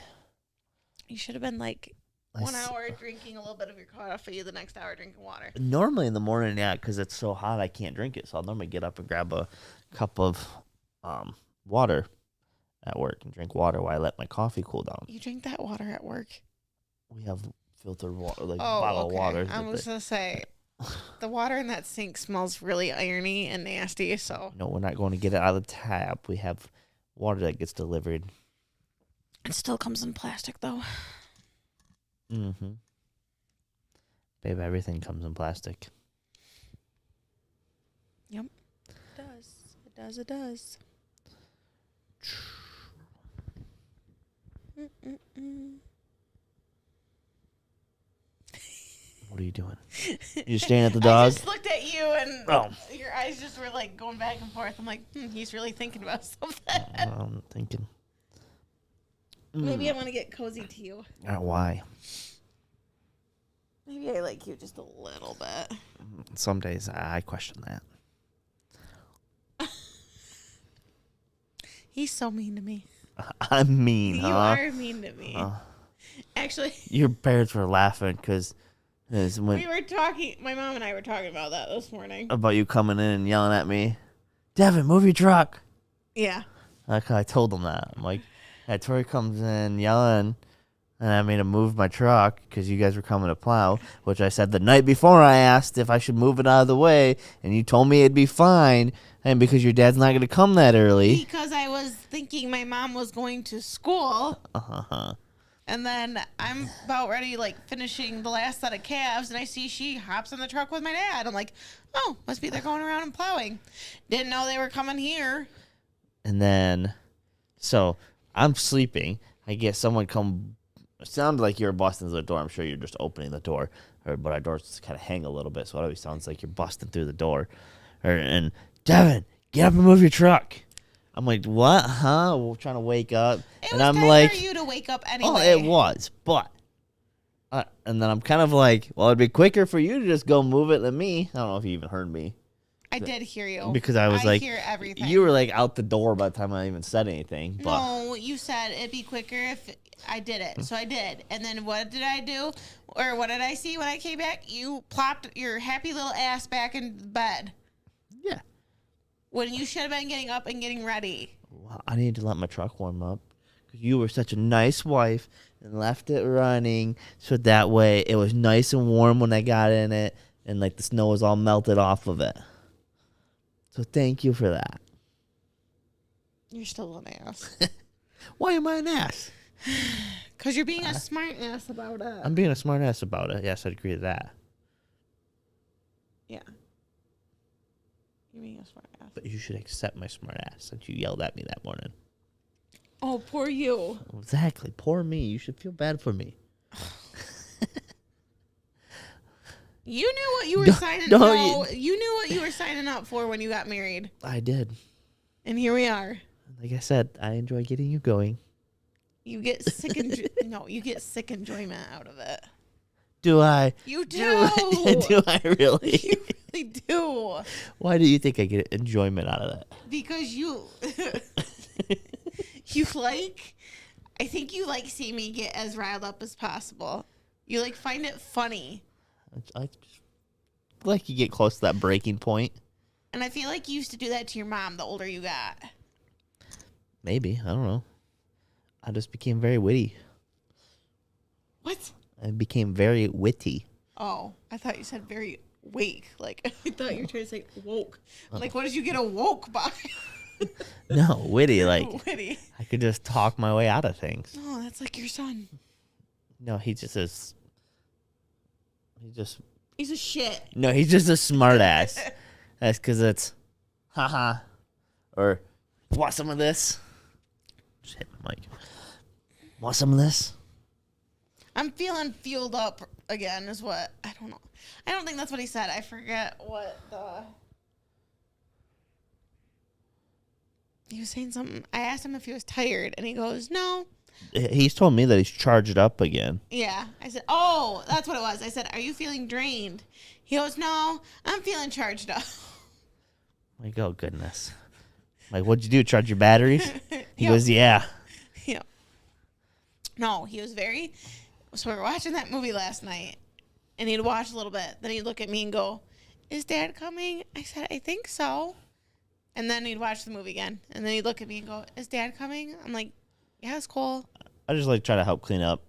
B: You should have been like
A: I
B: 1
A: s-
B: hour drinking a little bit of your coffee, the next hour drinking water.
A: Normally in the morning, yeah, because it's so hot I can't drink it. So I'll normally get up and grab a cup of water at work and drink water while I let my coffee cool down.
B: You drink that water at work?
A: We have filtered water, like
B: Oh,
A: bottled
B: okay.
A: water.
B: I was going to say, the water in that sink smells really irony and nasty, so.
A: No, we're not going to get it out of the tap. We have water that gets delivered.
B: It still comes in plastic, though.
A: Mm-hmm. Babe, everything comes in plastic.
B: Yep. It does. It does. It does. Mm-mm-mm.
A: What are you doing? You staring at the
B: I
A: dog?
B: just looked at you and
A: Oh.
B: your eyes just were like going back and forth. I'm like, he's really thinking about something.
A: I'm thinking.
B: Maybe I want to get cozy to you.
A: Why?
B: Maybe I like you just a little bit.
A: Some days I question that.
B: He's so mean to me.
A: I'm mean,
B: You
A: huh?
B: are mean to me.
A: Uh,
B: Actually,
A: your parents were laughing because when
B: we were talking. My mom and I were talking about that this morning.
A: about you coming in and yelling at me. Devin, move your truck.
B: Yeah.
A: Like I told them that. I'm like, yeah, Tori comes in yelling, and I made him move my truck because you guys were coming to plow, which I said the night before I asked if I should move it out of the way, and you told me it'd be fine, and because your dad's not going to come that early.
B: Because I was thinking my mom was going to school.
A: Uh-huh.
B: And then I'm about ready, like, finishing the last set of calves, and I see she hops in the truck with my dad. I'm like, oh, must be they're going around and plowing. Didn't know they were coming here.
A: And then, so I'm sleeping. I get someone come. It sounded like you were busting through the door. I'm sure you're just opening the door, but our doors kind of hang a little bit, so it always sounds like you're busting through the door. And Devin, get up and move your truck. I'm like, what? Huh? We're trying to wake up,
B: It
A: and
B: was
A: I'm
B: time
A: like,
B: for you to wake up anyway.
A: oh, it was, but. And then I'm kind of like, well, it'd be quicker for you to just go move it than me. I don't know if you even heard me.
B: I did hear you.
A: Because I was like,
B: hear everything.
A: you were like out the door by the time I even said anything. But
B: No, you said it'd be quicker if I did it. So I did. And then what did I do? Or what did I see when I came back? You plopped your happy little ass back in bed.
A: yeah.
B: When you should have been getting up and getting ready.
A: Well, I needed to let my truck warm up because you were such a nice wife and left it running so that way it was nice and warm when I got in it and like the snow was all melted off of it. So thank you for that.
B: You're still an ass.
A: Why am I an ass?
B: Because you're being a smart ass about it.
A: I'm being a smart ass about it. Yes, I'd agree to that.
B: Yeah. You're being a smart ass.
A: But you should accept my smart ass since you yelled at me that morning.
B: Oh, poor you.
A: Exactly. Poor me. You should feel bad for me.
B: You knew what you were you knew what you were signing up for when you got married.
A: I did.
B: And here we are.
A: Like I said, I enjoy getting you going.
B: You get sick you get sick enjoyment out of it.
A: Do I?
B: You do.
A: Do I really?
B: You really do.
A: Why do you think I get enjoyment out of that?
B: Because you I think you like seeing me get as riled up as possible. You find it funny.
A: I like you get close to that breaking point.
B: And I feel like you used to do that to your mom the older you got.
A: Maybe. I don't know. I just became very witty.
B: What?
A: I became very witty.
B: Oh, I thought you said very wake. I thought you were trying to say woke. What did you get awoke by?
A: No, witty.
B: Witty.
A: I could just talk my way out of things.
B: Oh, that's like your son.
A: No, he just is.
B: He's a shit.
A: No, he's just a smart ass. That's because it's, haha, or want some of this? Just hit my mic. Want some of this?
B: I'm feeling fueled up again. Is what I don't know. I don't think that's what he said. I forget what he was saying something. I asked him if he was tired, and he goes, "No."
A: He's told me that he's charged up again.
B: Yeah. I said, "Oh, that's what it was." I said, "Are you feeling drained?" He goes, "No, I'm feeling charged up."
A: Like, oh, goodness. What'd you do, charge your batteries? He goes, yeah.
B: Yeah. No, he was very... So we were watching that movie last night, and he'd watch a little bit. Then he'd look at me and go, "Is Dad coming?" I said, "I think so." And then he'd watch the movie again. And then he'd look at me and go, "Is Dad coming?" I'm like, "Yeah, it's cool."
A: I just try to help clean up.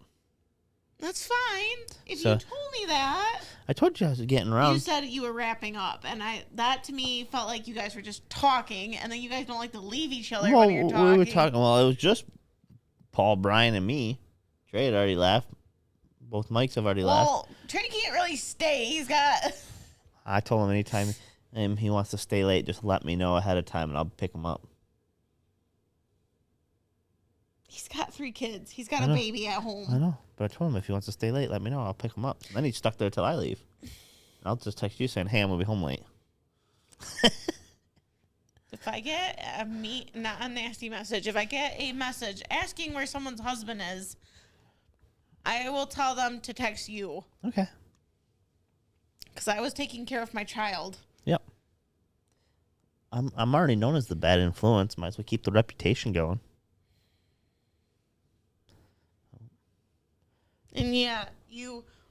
B: That's fine. If you told me that.
A: I told you I was getting around.
B: You said you were wrapping up, and that to me felt like you guys were just talking, and then you guys don't like to leave each other when you're talking.
A: We were talking. Well, it was just Paul, Brian, and me. Trey had already left. Both mics have already left.
B: Well, Trey can't really stay. He's got...
A: I told him anytime he wants to stay late, just let me know ahead of time, and I'll pick him up.
B: He's got 3 kids. He's got a baby at home.
A: I know. But I told him if he wants to stay late, let me know. I'll pick him up. And then he's stuck there till I leave. I'll just text you saying, "Hey, I'm going to be home late."
B: If I get not a nasty message, if I get a message asking where someone's husband is, I will tell them to text you.
A: Okay.
B: Because I was taking care of my child.
A: Yep. I'm already known as the bad influence. Might as well keep the reputation going.
B: And yeah,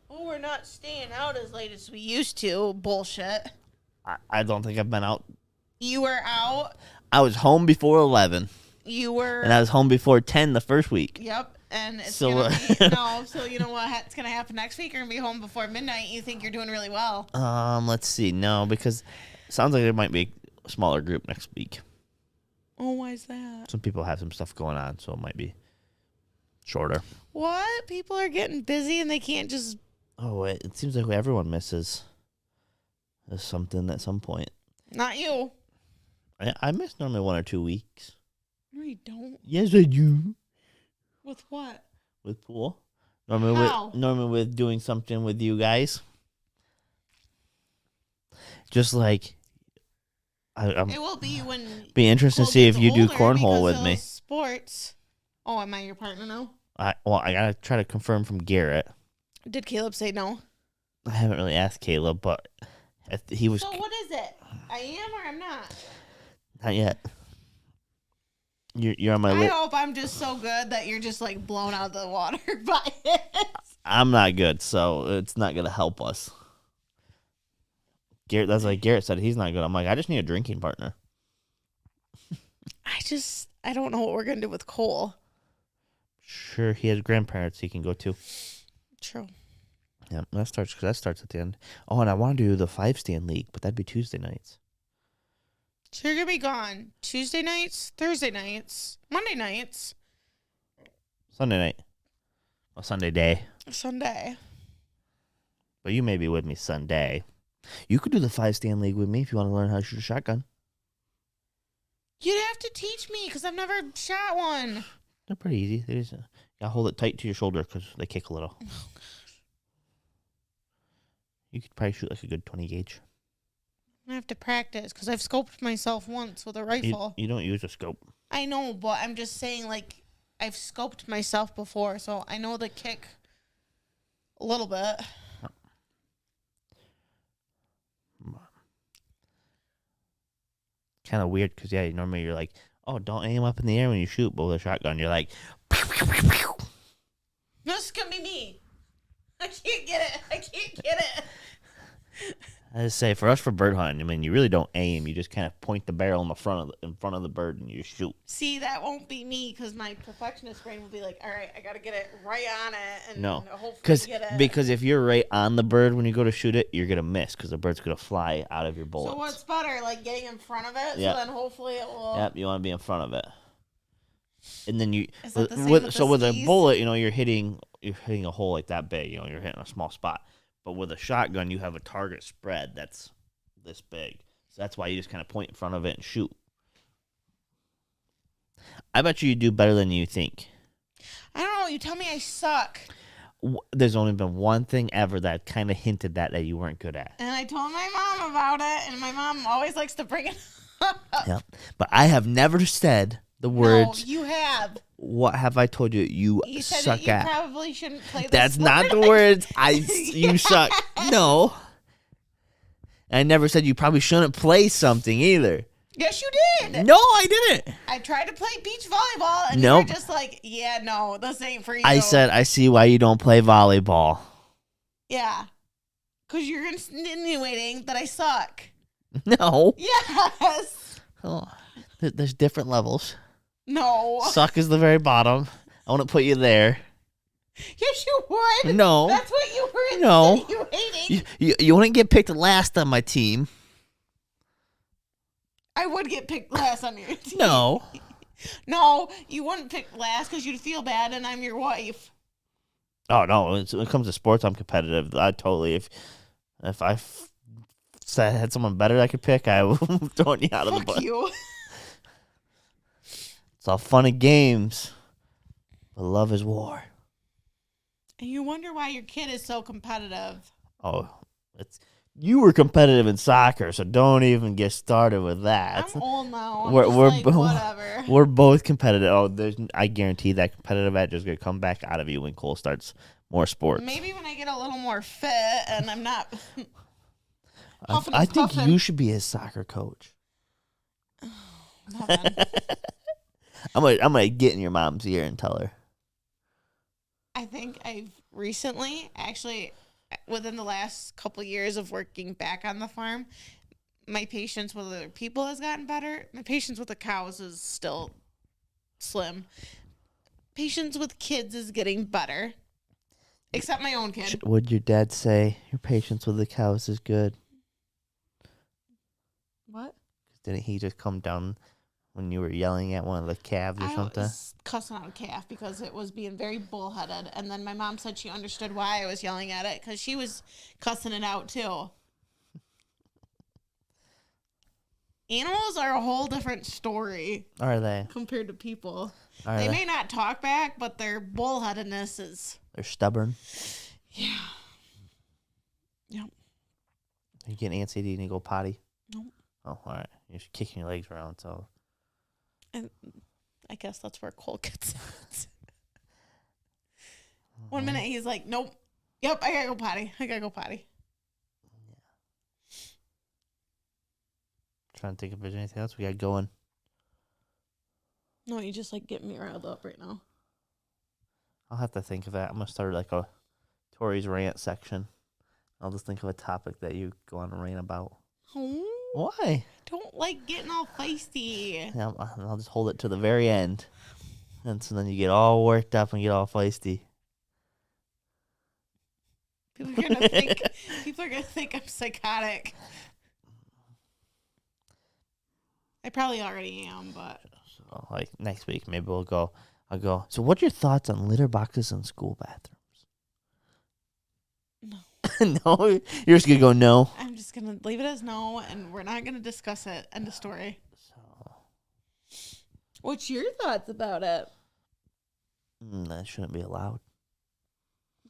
B: we're not staying out as late as we used to. Bullshit.
A: I don't think I've been out.
B: You were out.
A: I was home before 11.
B: You were.
A: And I was home before 10 the first week.
B: Yep. And it's going to be, no, so you know what's going to happen next week? You're going to be home before midnight. You think you're doing really well.
A: Let's see. No, because it sounds like there might be a smaller group next week.
B: Oh, why is that?
A: Some people have some stuff going on, so it might be shorter.
B: What? People are getting busy and they can't just...
A: Oh, it seems like everyone misses something at some point.
B: Not you.
A: I miss normally 1 or 2 weeks.
B: No, you don't.
A: Yes, I do.
B: With what?
A: With pool. Normally with doing something with you guys. Just like...
B: it will be when...
A: Be interesting to see if you do cornhole with me.
B: Sports. Oh, am I your partner now?
A: I gotta try to confirm from Garrett.
B: Did Caleb say no?
A: I haven't really asked Caleb, but he was...
B: So what is it? I am or I'm not?
A: Not yet. You're on my
B: list. I hope I'm just so good that you're just blown out of the water by it.
A: I'm not good, so it's not gonna help us. Garrett, that's like Garrett said, he's not good. I'm like, I just need a drinking partner.
B: I don't know what we're gonna do with Cole.
A: Sure, he has grandparents he can go to.
B: True.
A: Yeah, that starts at the end. Oh, and I want to do the 5-stand league, but that'd be Tuesday nights.
B: So you're gonna be gone Tuesday nights, Thursday nights, Monday nights,
A: Sunday night, well, Sunday day.
B: Sunday.
A: But you may be with me Sunday. You could do the 5-stand league with me if you want to learn how to shoot a shotgun.
B: You'd have to teach me because I've never shot one.
A: They're pretty easy. They just gotta hold it tight to your shoulder because they kick a little. You could probably shoot like a good 20 gauge.
B: I have to practice because I've scoped myself once with a rifle.
A: You don't use a scope.
B: I know, but I'm just saying, like, I've scoped myself before, so I know the kick a little bit.
A: Kind of weird because, yeah, normally you're like, oh, don't aim up in the air when you shoot, but with a shotgun, you're like, pew, pew, pew, pew.
B: This could be me. I can't get it.
A: I just say, for us, for bird hunting, I mean, you really don't aim. You just kind of point the barrel in front of the bird and you shoot.
B: See, that won't be me because my perfectionist brain will be like, all right, I got to get it right on it. And
A: No,
B: hopefully get it.
A: because if you're right on the bird when you go to shoot it, you're going to miss because the bird's going to fly out of your bullets.
B: So what's better, like getting in front of it?
A: Yep.
B: So then hopefully it will.
A: Yep, you want to be in front of it. And then you,
B: Is that the same with
A: with a
B: skis?
A: bullet, you're hitting a hole like that big. You're hitting a small spot. But with a shotgun, you have a target spread that's this big. So that's why you just kind of point in front of it and shoot. I bet you do better than you think.
B: I don't know. You tell me I suck.
A: There's only been one thing ever that kind of hinted that you weren't good at.
B: And I told my mom about it, and my mom always likes to bring it up.
A: Yep. But I have never said the words.
B: No, you have.
A: What have I told you? You
B: said
A: suck
B: that you
A: at.
B: probably shouldn't play this
A: That's
B: sport.
A: not the words. You suck. No. I never said you probably shouldn't play something either.
B: Yes, you did.
A: No, I didn't.
B: I tried to play beach volleyball, and
A: Nope.
B: you're just like, yeah, no, this ain't for you.
A: I said, I see why you don't play volleyball.
B: Yeah. Because you're insinuating that I suck.
A: No.
B: Yes.
A: Oh, there's different levels.
B: No.
A: Suck is the very bottom. I want to put you there.
B: Yes, you would.
A: No.
B: That's what you were
A: No.
B: insinuating.
A: You wouldn't get picked last on my team.
B: I would get picked last on your team.
A: No.
B: No, you wouldn't pick last because you'd feel bad, and I'm your wife.
A: Oh, no. When it comes to sports, I'm competitive. I totally, if I said I had someone better I could pick, I would throw you out of the
B: Fuck
A: bus.
B: you.
A: It's all fun and games, but love is war.
B: And you wonder why your kid is so competitive.
A: Oh, you were competitive in soccer, so don't even get started with that.
B: I'm old now. Whatever.
A: We're both competitive. Oh, I guarantee that competitive edge is going to come back out of you when Cole starts more sports.
B: Maybe when I get a little more fit and I'm not.
A: I think you should be his soccer coach. I'm gonna get in your mom's ear and tell her.
B: I think I've recently, actually, within the last couple of years of working back on the farm, my patience with other people has gotten better. My patience with the cows is still slim. Patience with kids is getting better. Except my own kid.
A: Would your dad say your patience with the cows is good?
B: What?
A: Didn't he just come down when you were yelling at one of the calves or something?
B: I was cussing out a calf because it was being very bullheaded. And then my mom said she understood why I was yelling at it because she was cussing it out too. Animals are a whole different story.
A: Are they?
B: Compared to people.
A: Are
B: They may not talk back, but their bullheadedness is...
A: They're stubborn.
B: Yeah. Yep.
A: Are you getting antsy? Do you need to go potty?
B: Nope.
A: Oh, all right. You're just kicking your legs around, so...
B: And I guess that's where Cole gets it. One minute he's like, nope. Yep, I gotta go potty.
A: Trying to think if there's anything else we got going.
B: No, you just like getting me riled up right now.
A: I'll have to think of that. I'm gonna start like a Tori's rant section. I'll just think of a topic that you go on a rant about.
B: Oh,
A: Why?
B: don't like getting all feisty.
A: Yeah, I'll just hold it to the very end, and so then you get all worked up and get all feisty.
B: People are gonna think I'm psychotic. I probably already am, but
A: So, like next week, maybe I'll go. So, what's your thoughts on litter boxes in school bathrooms?
B: no.
A: No, you're just gonna go no.
B: I'm just gonna leave it as no, and we're not gonna discuss it. End of story.
A: So,
B: What's your thoughts about it?
A: That shouldn't be allowed.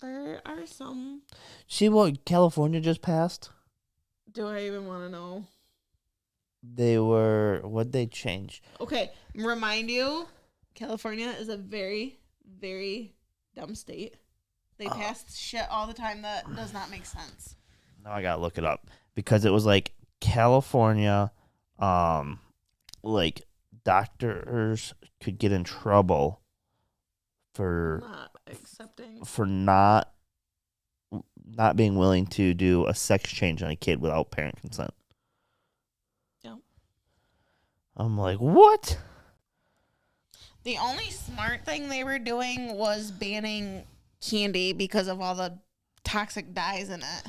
B: There are some.
A: See what California just passed?
B: Do I even want to know?
A: What'd they change?
B: Okay, remind you, California is a very, very dumb state. They pass shit all the time that does not make sense.
A: Now I gotta look it up because it was like California, like doctors could get in trouble for not being willing to do a sex change on a kid without parent consent.
B: Yeah.
A: I'm like, what?
B: The only smart thing they were doing was banning candy because of all the toxic dyes in it.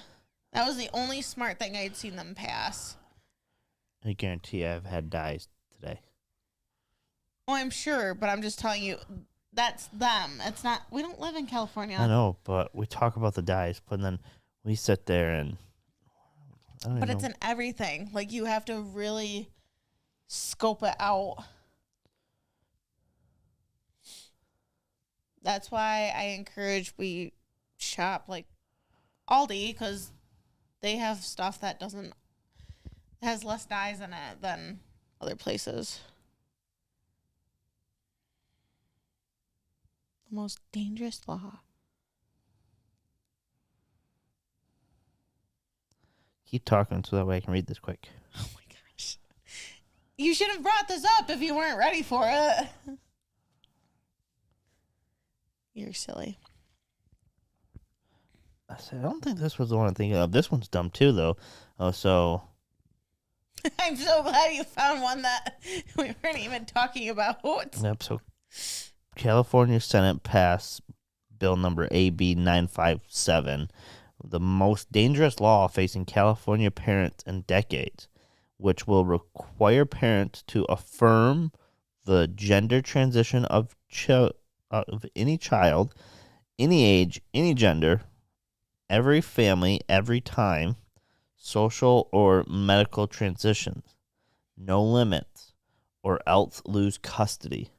B: That was the only smart thing I'd seen them pass.
A: I guarantee I've had dyes today.
B: Oh, I'm sure, but I'm just telling you, that's them. It's not. We don't live in California.
A: I know, but we talk about the dyes, but then we sit there and.
B: But it's in everything. Like, you have to really scope it out. That's why I encourage we shop like Aldi, because they have stuff that has less dyes in it than other places. The most dangerous law.
A: Keep talking so that way I can read this quick.
B: Oh my gosh. You should have brought this up if you weren't ready for it. You're silly.
A: I said, I don't think this was the one I'm thinking of. This one's dumb too, though. Oh, so.
B: I'm so glad you found one that we weren't even talking about.
A: Yep, so California Senate passed bill number AB 957, the most dangerous law facing California parents in decades, which will require parents to affirm the gender transition of any child, any age, any gender, every family, every time, social or medical transitions, no limits, or else lose custody.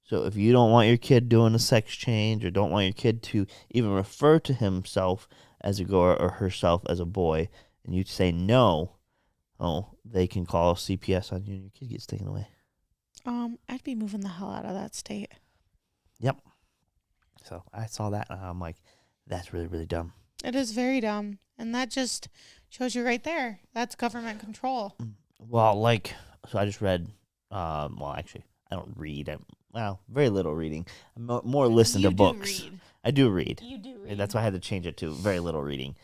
A: So if you don't want your kid doing a sex change or don't want your kid to even refer to himself as a girl or herself as a boy, and you say no, they can call CPS on you and your kid gets taken away.
B: I'd be moving the hell out of that state.
A: Yep. So I saw that and I'm like, that's really, really dumb.
B: It is very dumb. And that just shows you right there. That's government control.
A: Well, so I just read, actually, I don't read. Very little reading. More listen to books.
B: Read.
A: I do read.
B: You do read.
A: That's why I had to change it to very little reading.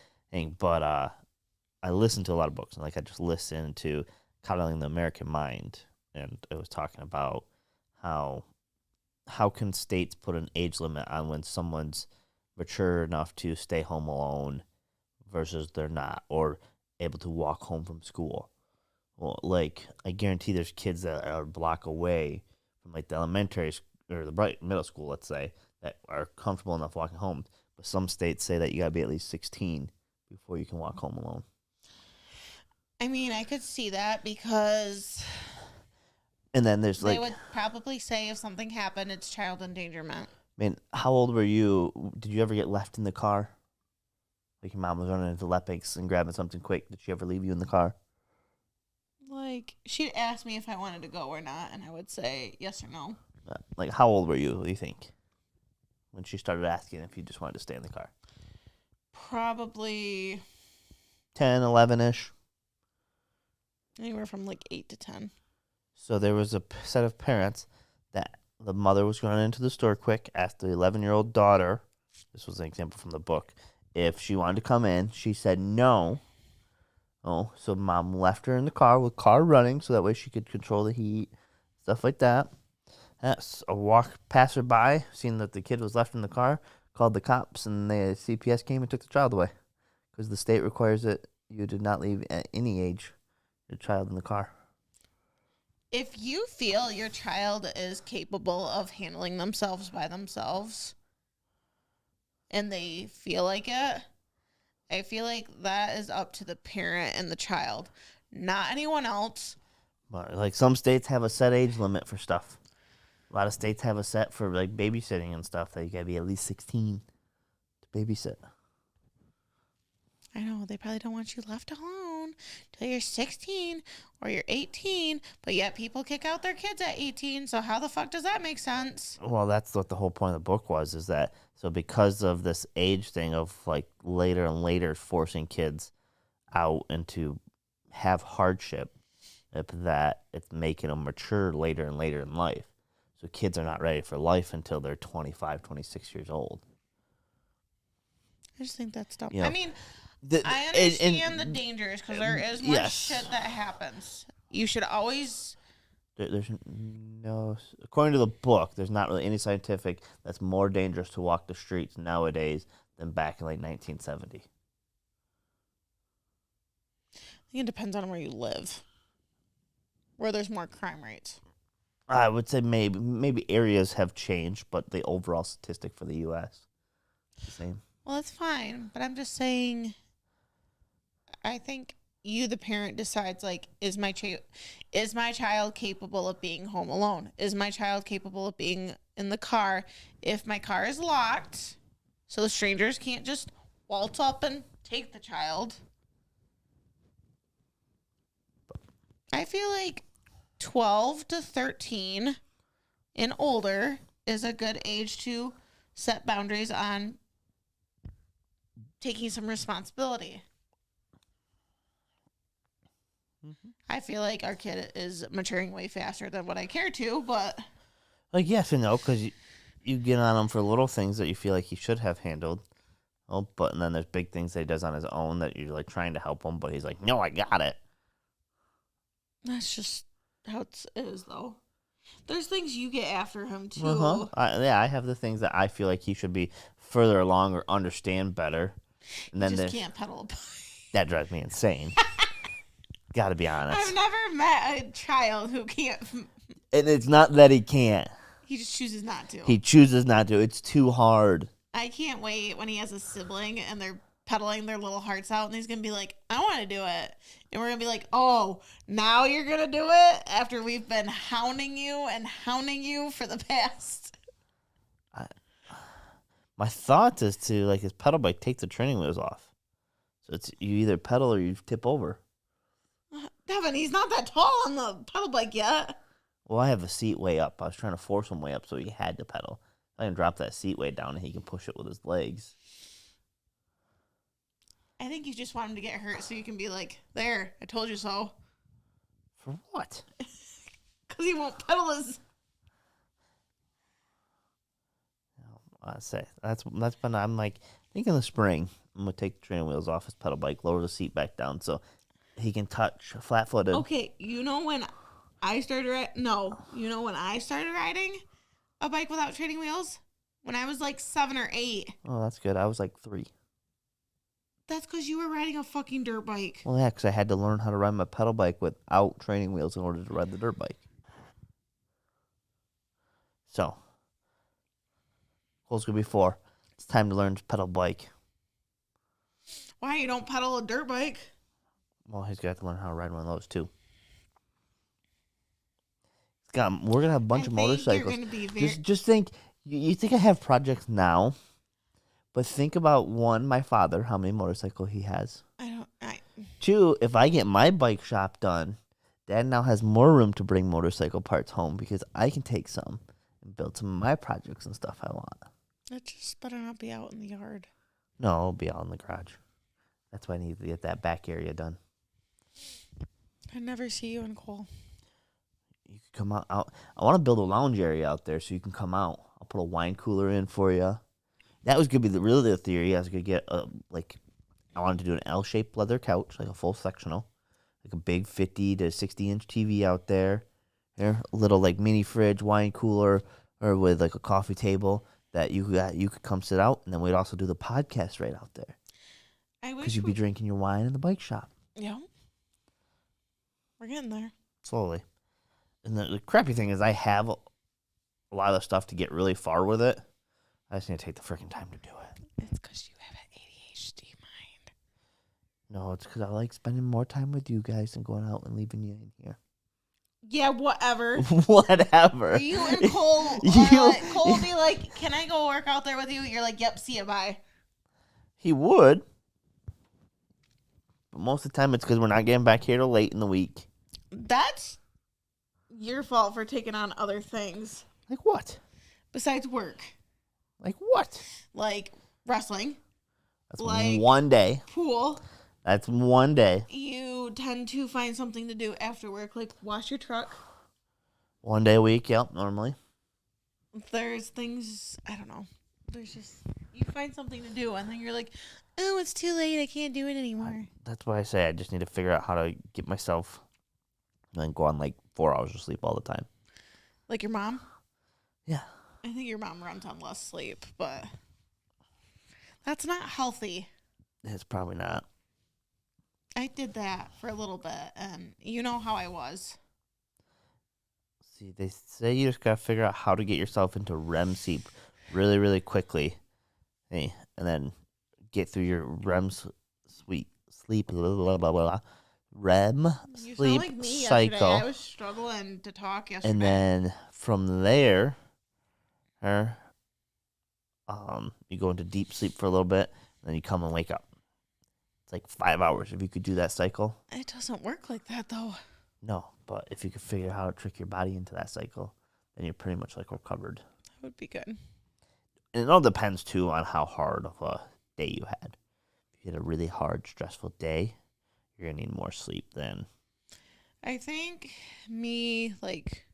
A: But I listen to a lot of books. I just listened to Coddling the American Mind. And it was talking about how can states put an age limit on when someone's mature enough to stay home alone versus they're not, or able to walk home from school. Well, I guarantee there's kids that are a block away from the elementary or the middle school, let's say, that are comfortable enough walking home. But some states say that you got to be at least 16 before you can walk home alone.
B: I mean, I could see that because...
A: And then there's
B: they would probably say if something happened, it's child endangerment.
A: I mean, how old were you? Did you ever get left in the car? Your mom was running into Lepix and grabbing something quick. Did she ever leave you in the car?
B: She'd ask me if I wanted to go or not, and I would say yes or no.
A: How old were you, do you think, when she started asking if you just wanted to stay in the car?
B: Probably
A: 10, 11-ish.
B: Anywhere from 8 to 10.
A: So there was a set of parents that the mother was going into the store quick, asked the 11-year-old daughter, this was an example from the book, if she wanted to come in. She said no. So mom left her in the car with car running so that way she could control the heat, stuff like that. That's a passerby, seeing that the kid was left in the car, called the cops, and the CPS came and took the child away because the state requires that you did not leave at any age your child in the car.
B: If you feel your child is capable of handling themselves by themselves and they feel like it, I feel like that is up to the parent and the child, not anyone else.
A: But some states have a set age limit for stuff. A lot of states have a set for like babysitting and stuff that you gotta be at least 16 to babysit.
B: I know, they probably don't want you left alone till you're 16 or you're 18, but yet people kick out their kids at 18, so how the fuck does that make sense?
A: Well, that's what the whole point of the book was, is that so because of this age thing of like later and later forcing kids out and to have hardship, that it's making them mature later and later in life. So kids are not ready for life until they're 25, 26 years old.
B: I just think that's dumb.
A: You know,
B: I mean, I understand the dangers because there is much shit that happens. You should always...
A: There's no... According to the book, there's not really any scientific that's more dangerous to walk the streets nowadays than back in like 1970.
B: I think it depends on where you live. Where there's more crime rates.
A: I would say maybe areas have changed, but the overall statistic for the U.S. is the same.
B: Well, that's fine, but I'm just saying... I think you, the parent, decides, like, is my child capable of being home alone? Is my child capable of being in the car? If my car is locked, so the strangers can't just waltz up and take the child. I feel like 12 to 13 and older is a good age to set boundaries on taking some responsibility. I feel like our kid is maturing way faster than what I care to, but...
A: Like, yes and no, because you get on him for little things that you feel like he should have handled. Oh, but and then there's big things that he does on his own that you're, like, trying to help him, but he's like, no, I got it.
B: That's just how it is, though. There's things you get after him, too.
A: Uh-huh. I have the things that I feel like he should be further along or understand better. And then
B: just can't pedal a bike.
A: That drives me insane. Gotta be honest.
B: I've never met a child who can't.
A: And it's not that he can't.
B: He just chooses not to.
A: He chooses not to. It's too hard.
B: I can't wait when he has a sibling and they're pedaling their little hearts out and he's going to be like, I want to do it. And we're going to be like, oh, now you're going to do it after we've been hounding you for the past.
A: My thoughts is to, like, his pedal bike, take the training wheels off. So it's you either pedal or you tip over.
B: Devin, he's not that tall on the pedal bike yet.
A: Well, I have the seat way up. I was trying to force him way up so he had to pedal. I can drop that seat way down and he can push it with his legs.
B: I think you just want him to get hurt so you can be like, there, I told you so.
A: For what?
B: Because he won't pedal his...
A: I say that's been. I'm like, I think in the spring I'm gonna take the training wheels off his pedal bike, lower the seat back down so he can touch flat-footed.
B: Okay, you know when I started when I started riding a bike without training wheels? When I was like 7 or 8.
A: Oh, that's good. I was like 3.
B: That's because you were riding a fucking dirt bike.
A: Well, yeah, because I had to learn how to ride my pedal bike without training wheels in order to ride the dirt bike. So, goal's gonna be 4. It's time to learn to pedal bike.
B: Why you don't pedal a dirt bike?
A: Well, he's got to learn how to ride one of those too. We're gonna have a bunch of motorcycles.
B: You're gonna be
A: Just think. You think I have projects now, but think about 1, my father, how many motorcycles he has. 2, if I get my bike shop done, Dad now has more room to bring motorcycle parts home because I can take some and build some of my projects and stuff I want.
B: It just better not be out in the yard.
A: No, it'll be out in the garage. That's why I need to get that back area done.
B: I never see you in Cole.
A: You can come out. I want to build a lounge area out there so you can come out. I'll put a wine cooler in for you. That was going to be really the theory. I was going to get I wanted to do an L-shaped leather couch, like a full sectional, like a big 50 to 60-inch TV out there. There, a little like mini fridge, wine cooler, or with like a coffee table that you could come sit out, and then we'd also do the podcast right out there. Because you'd be drinking your wine in the bike shop.
B: Yeah. We're getting there.
A: Slowly. And the crappy thing is I have a lot of stuff to get really far with it. I just need to take the freaking time to do it.
B: It's because you have an ADHD mind.
A: No, it's because I like spending more time with you guys than going out and leaving you in here.
B: Yeah, whatever.
A: Whatever.
B: You and Cole, Cole will be like, can I go work out there with you? You're like, yep, see ya, bye.
A: He would. But most of the time it's because we're not getting back here till late in the week.
B: That's your fault for taking on other things.
A: Like what?
B: Besides work.
A: Like what?
B: Like wrestling.
A: That's
B: like
A: one day.
B: Pool.
A: That's one day.
B: You tend to find something to do after work, like wash your truck.
A: One day a week, yep, normally.
B: There's things, I don't know. There's just, you find something to do, and then you're like, oh, it's too late. I can't do it anymore.
A: That's why I say I just need to figure out how to get myself and then go on like 4 hours of sleep all the time.
B: Like your mom?
A: Yeah.
B: I think your mom runs on less sleep, but that's not healthy.
A: It's probably not.
B: I did that for a little bit, and you know how I was.
A: See, they say you just gotta figure out how to get yourself into REM sleep really, really quickly. Hey, and then get through your REM sleep, blah, blah, blah, blah, REM
B: You
A: sleep
B: sound like me
A: cycle.
B: yesterday. I was struggling to talk yesterday.
A: And then from there, you go into deep sleep for a little bit, and then you come and wake up. It's like 5 hours if you could do that cycle.
B: It doesn't work like that, though.
A: No, but if you could figure out how to trick your body into that cycle, then you're pretty much like recovered.
B: That would be good.
A: And it all depends, too, on how hard of a day you had. If you had a really hard, stressful day, you're going to need more sleep then.
B: I think me, like,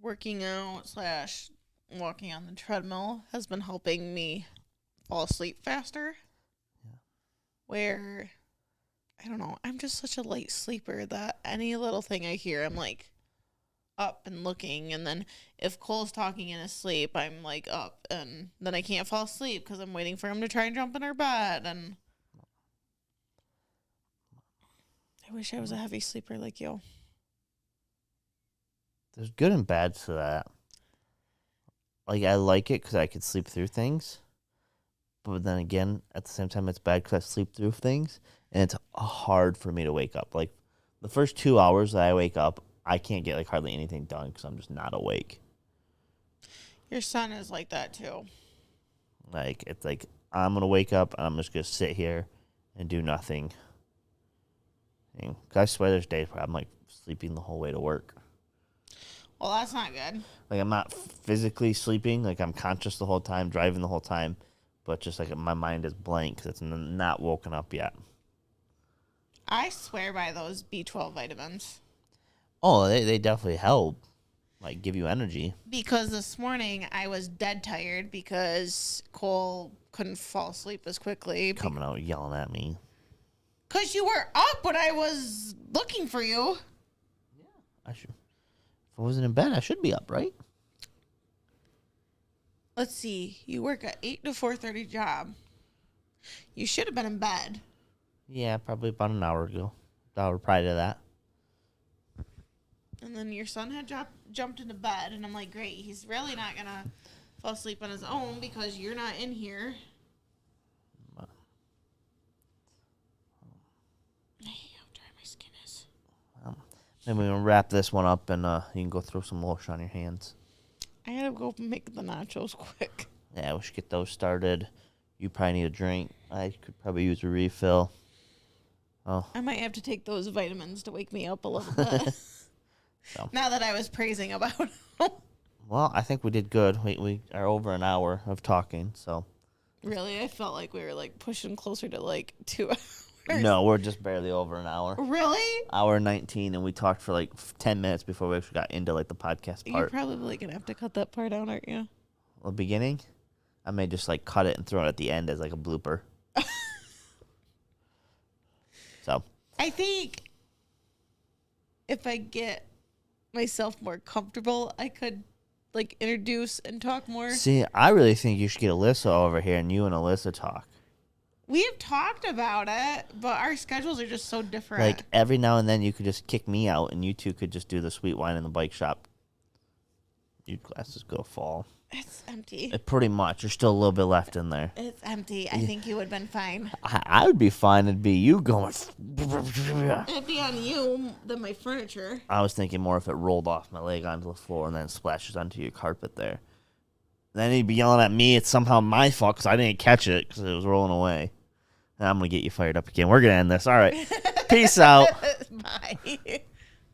B: working out / walking on the treadmill has been helping me fall asleep faster.
A: Yeah.
B: Where, I don't know, I'm just such a light sleeper that any little thing I hear, I'm like up and looking. And then if Cole's talking in his sleep, I'm like up, and then I can't fall asleep because I'm waiting for him to try and jump in our bed. And I wish I was a heavy sleeper like you.
A: There's good and bad to that. Like, I like it because I could sleep through things. But then again, at the same time, it's bad because I sleep through things. And it's hard for me to wake up. Like, the first 2 hours that I wake up, I can't get, like, hardly anything done because I'm just not awake.
B: Your son is like that, too.
A: Like, it's like, I'm going to wake up and I'm just going to sit here and do nothing. Because I swear there's days where I'm, like, sleeping the whole way to work.
B: Well, that's not good.
A: Like, I'm not physically sleeping. Like, I'm conscious the whole time, driving the whole time. But just, like, my mind is blank because it's not woken up yet.
B: I swear by those B12 vitamins.
A: Oh, they definitely help. Like, give you energy.
B: Because this morning I was dead tired because Cole couldn't fall asleep as quickly.
A: Coming out yelling at me.
B: Because you were up when I was looking for you.
A: Yeah, I should. If I wasn't in bed, I should be up, right?
B: Let's see. You work at 8 to 4:30 job. You should have been in bed.
A: Yeah, probably about an hour ago. Hour prior to that.
B: And then your son had jumped into bed, and I'm like, great. He's really not going to fall asleep on his own because you're not in here. I hate how dry my skin is.
A: Maybe we'll wrap this one up and you can go throw some lotion on your hands.
B: I gotta go make the nachos quick.
A: Yeah, we should get those started. You probably need a drink. I could probably use a refill. Oh,
B: I might have to take those vitamins to wake me up a little bit.
A: So.
B: Now that I was praising about them.
A: Well, I think we did good. We are over an hour of talking, so.
B: Really? I felt like we were like pushing closer to like 2 hours.
A: No, we're just barely over an hour.
B: Really?
A: Hour 19, and we talked for like 10 minutes before we actually got into like the podcast part.
B: You're probably gonna have to cut that part out, aren't you?
A: The beginning, I may just like cut it and throw it at the end as like a blooper. So.
B: I think if I get myself more comfortable, I could like introduce and talk more.
A: See, I really think you should get Alyssa over here and you and Alyssa talk.
B: We've talked about it, but our schedules are just so different.
A: Like, every now and then you could just kick me out and you two could just do the sweet wine in the bike shop. Your glasses go fall.
B: It's empty.
A: Pretty much. There's still a little bit left in there.
B: It's empty. I think you would have been fine.
A: I would be fine. It'd be you going.
B: It'd be on you than my furniture.
A: I was thinking more if it rolled off my leg onto the floor and then splashes onto your carpet there. Then he'd be yelling at me. It's somehow my fault because I didn't catch it because it was rolling away. And I'm going to get you fired up again. We're going to end this. All right. Peace out.
B: Bye.